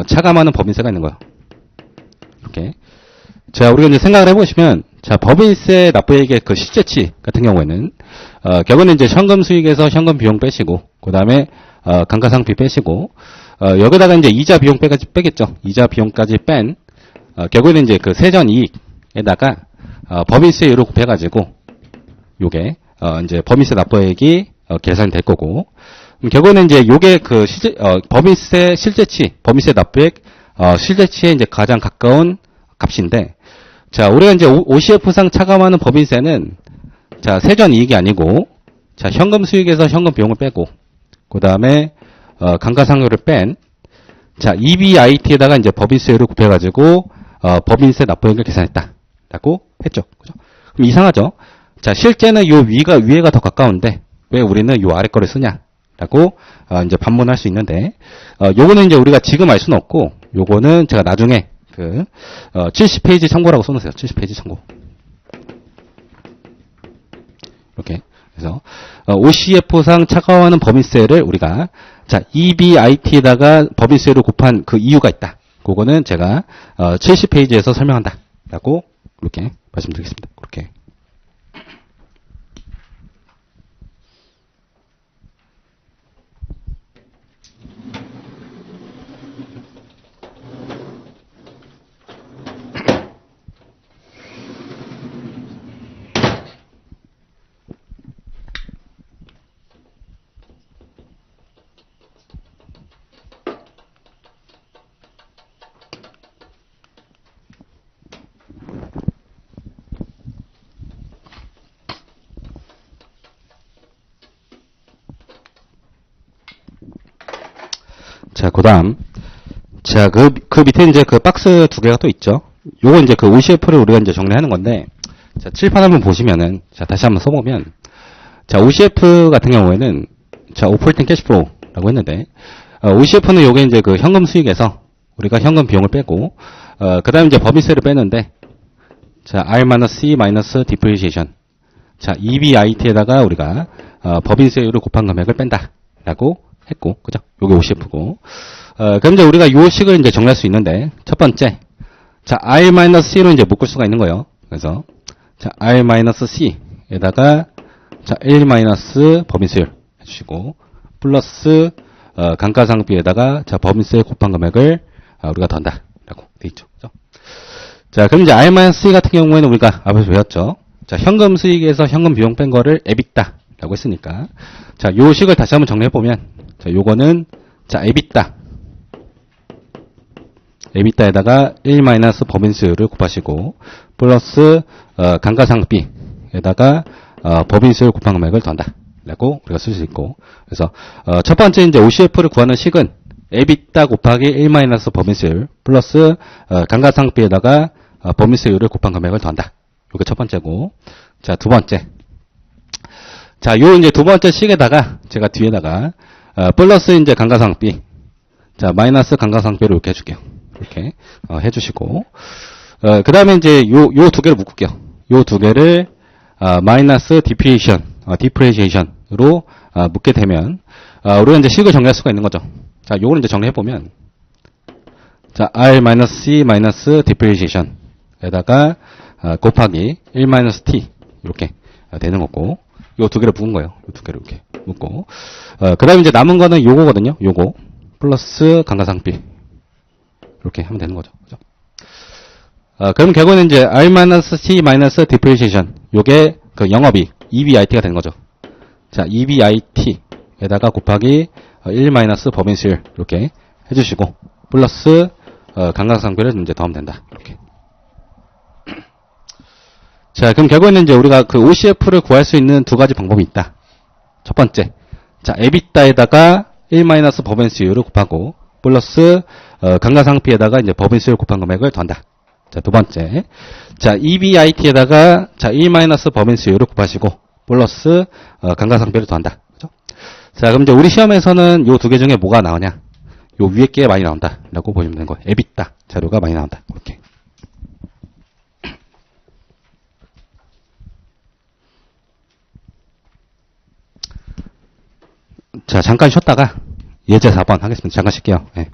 차감하는 법인세가 있는 거예요. 이렇게. 자, 우리가 이제 생각을 해보시면, 자, 법인세 납부액의 그 실제치 같은 경우에는, 결국은 이제 현금 수익에서 현금 비용 빼시고, 그 다음에, 감가상각비 빼시고, 여기다가 이제 이자 비용 빼겠죠. 이자 비용까지 뺀, 결국에는 이제 그 세전 이익에다가, 법인세율을 곱해가지고, 요게, 이제 법인세 납부액이, 계산이 될 거고, 결국에는 이제 요게 법인세 실제치, 법인세 납부액, 실제치에 이제 가장 가까운 값인데, 자, 우리가 이제 OCF상 차감하는 법인세는, 자, 세전 이익이 아니고, 자, 현금 수익에서 현금 비용을 빼고, 그 다음에, 감가상각을 뺀, 자, EBIT에다가 이제 법인세율을 곱해가지고, 법인세 납부액을 계산했다라고 했죠. 그죠? 그럼 이상하죠? 자, 실제는 요 위에가 더 가까운데, 왜 우리는 요 아래 거를 쓰냐라고, 이제 반문할 수 있는데, 요거는 이제 우리가 지금 알 수는 없고, 요거는 제가 나중에 70페이지 참고라고 써놓으세요. 70페이지 참고. 이렇게. 그래서, OCF상 차감하는 법인세를 우리가, 자, EBIT에다가 법인세를 곱한 그 이유가 있다. 그거는 제가, 70페이지에서 설명한다. 라고, 이렇게 말씀드리겠습니다. 그렇게. 자, 그 다음. 자, 그 밑에 이제 그 박스 두 개가 또 있죠. 요거 이제 그 OCF를 우리가 이제 정리하는 건데, 자, 칠판 한번 보시면은, 자, 다시 한번 써보면, 자, OCF 같은 경우에는, 자, 오퍼레이팅 캐시플로우라고 했는데, OCF는 요게 이제 그 현금 수익에서 우리가 현금 비용을 빼고, 그 다음에 이제 법인세를 빼는데, 자, R-C 마이너스 depreciation. 자, EBIT에다가 우리가, 법인세율을 곱한 금액을 뺀다라고 했고, 그죠? 요게 OCF고. 그럼 이제 우리가 요 식을 이제 정리할 수 있는데, 첫 번째. 자, R-C로 이제 묶을 수가 있는 거예요. 그래서, 자, R-C에다가, 자, 1 법인세율 해주시고, 플러스, 감가상각비에다가, 자, 법인세 곱한 금액을, 우리가 던다. 라고 돼 있죠. 그죠? 자, 그럼 이제 R-C 같은 경우에는 우리가 앞에서 배웠죠. 자, 현금 수익에서 현금 비용 뺀 거를 EBITDA. 라고 했으니까. 자, 요 식을 다시 한번 정리해보면, 자, 요거는, 자, EBITDA에다가 1 법인세율을 곱하시고, 플러스, 감가상각비에다가, 법인세율 곱한 금액을 더한다. 라고 우리가 쓸 수 있고. 그래서, 첫 번째 이제 OCF를 구하는 식은, 에비타 곱하기 1 마이너스 법인세율 플러스 감가상각비에다가 법인세율을 곱한 금액을 더한다. 요게 첫 번째고. 자, 두 번째. 자, 요 이제 두 번째 식에다가 제가 뒤에다가 플러스 이제 감가상각비. 자, 마이너스 감가상각비를 이렇게 해줄게요. 이렇게 해주시고. 그 다음에 이제 요 두 개를 묶을게요. 요 두 개를 마이너스 디프레시에이션으로 묶게 되면 우리가 이제 식을 정리할 수가 있는 거죠. 자, 요거를 이제 정리해보면, 자, R-C 디프레시에이션에다가 곱하기 1-T 이렇게 되는 거고, 요 두 개를 묶은 거예요. 요 두 개를 이렇게 묶고, 그 다음에 이제 남은 거는 요거거든요. 요거 플러스 감가상각비 이렇게 하면 되는 거죠. 그죠? 그럼 결국에는 이제 R-C 디프레시에이션 요게 그 영업이 EBIT가 되는 거죠. 자, EBIT에다가 곱하기 1 마이너스 법인세율 이렇게 해주시고 플러스 감가상각비를 이제 더하면 된다. 이렇게. 자, 그럼 결국에는 이제 우리가 그 OCF를 구할 수 있는 두 가지 방법이 있다. 첫 번째, 자, 에비타에다가 1 마이너스 법인세율을 곱하고 플러스 감가상각비에다가 이제 법인세율 곱한 금액을 더한다. 자, 두 번째, 자, EBIT에다가 자, 1 마이너스 법인세율을 곱하시고 플러스 감가상각비를 더한다. 그죠? 자, 그럼 이제 우리 시험에서는 요 두 개 중에 뭐가 나오냐? 요 위에 게 많이 나온다라고 보시면 되는 거예요. 에비타 자료가 많이 나온다. 이렇게. 자, 잠깐 쉬었다가 예제 4번 하겠습니다. 잠깐 쉴게요. 네.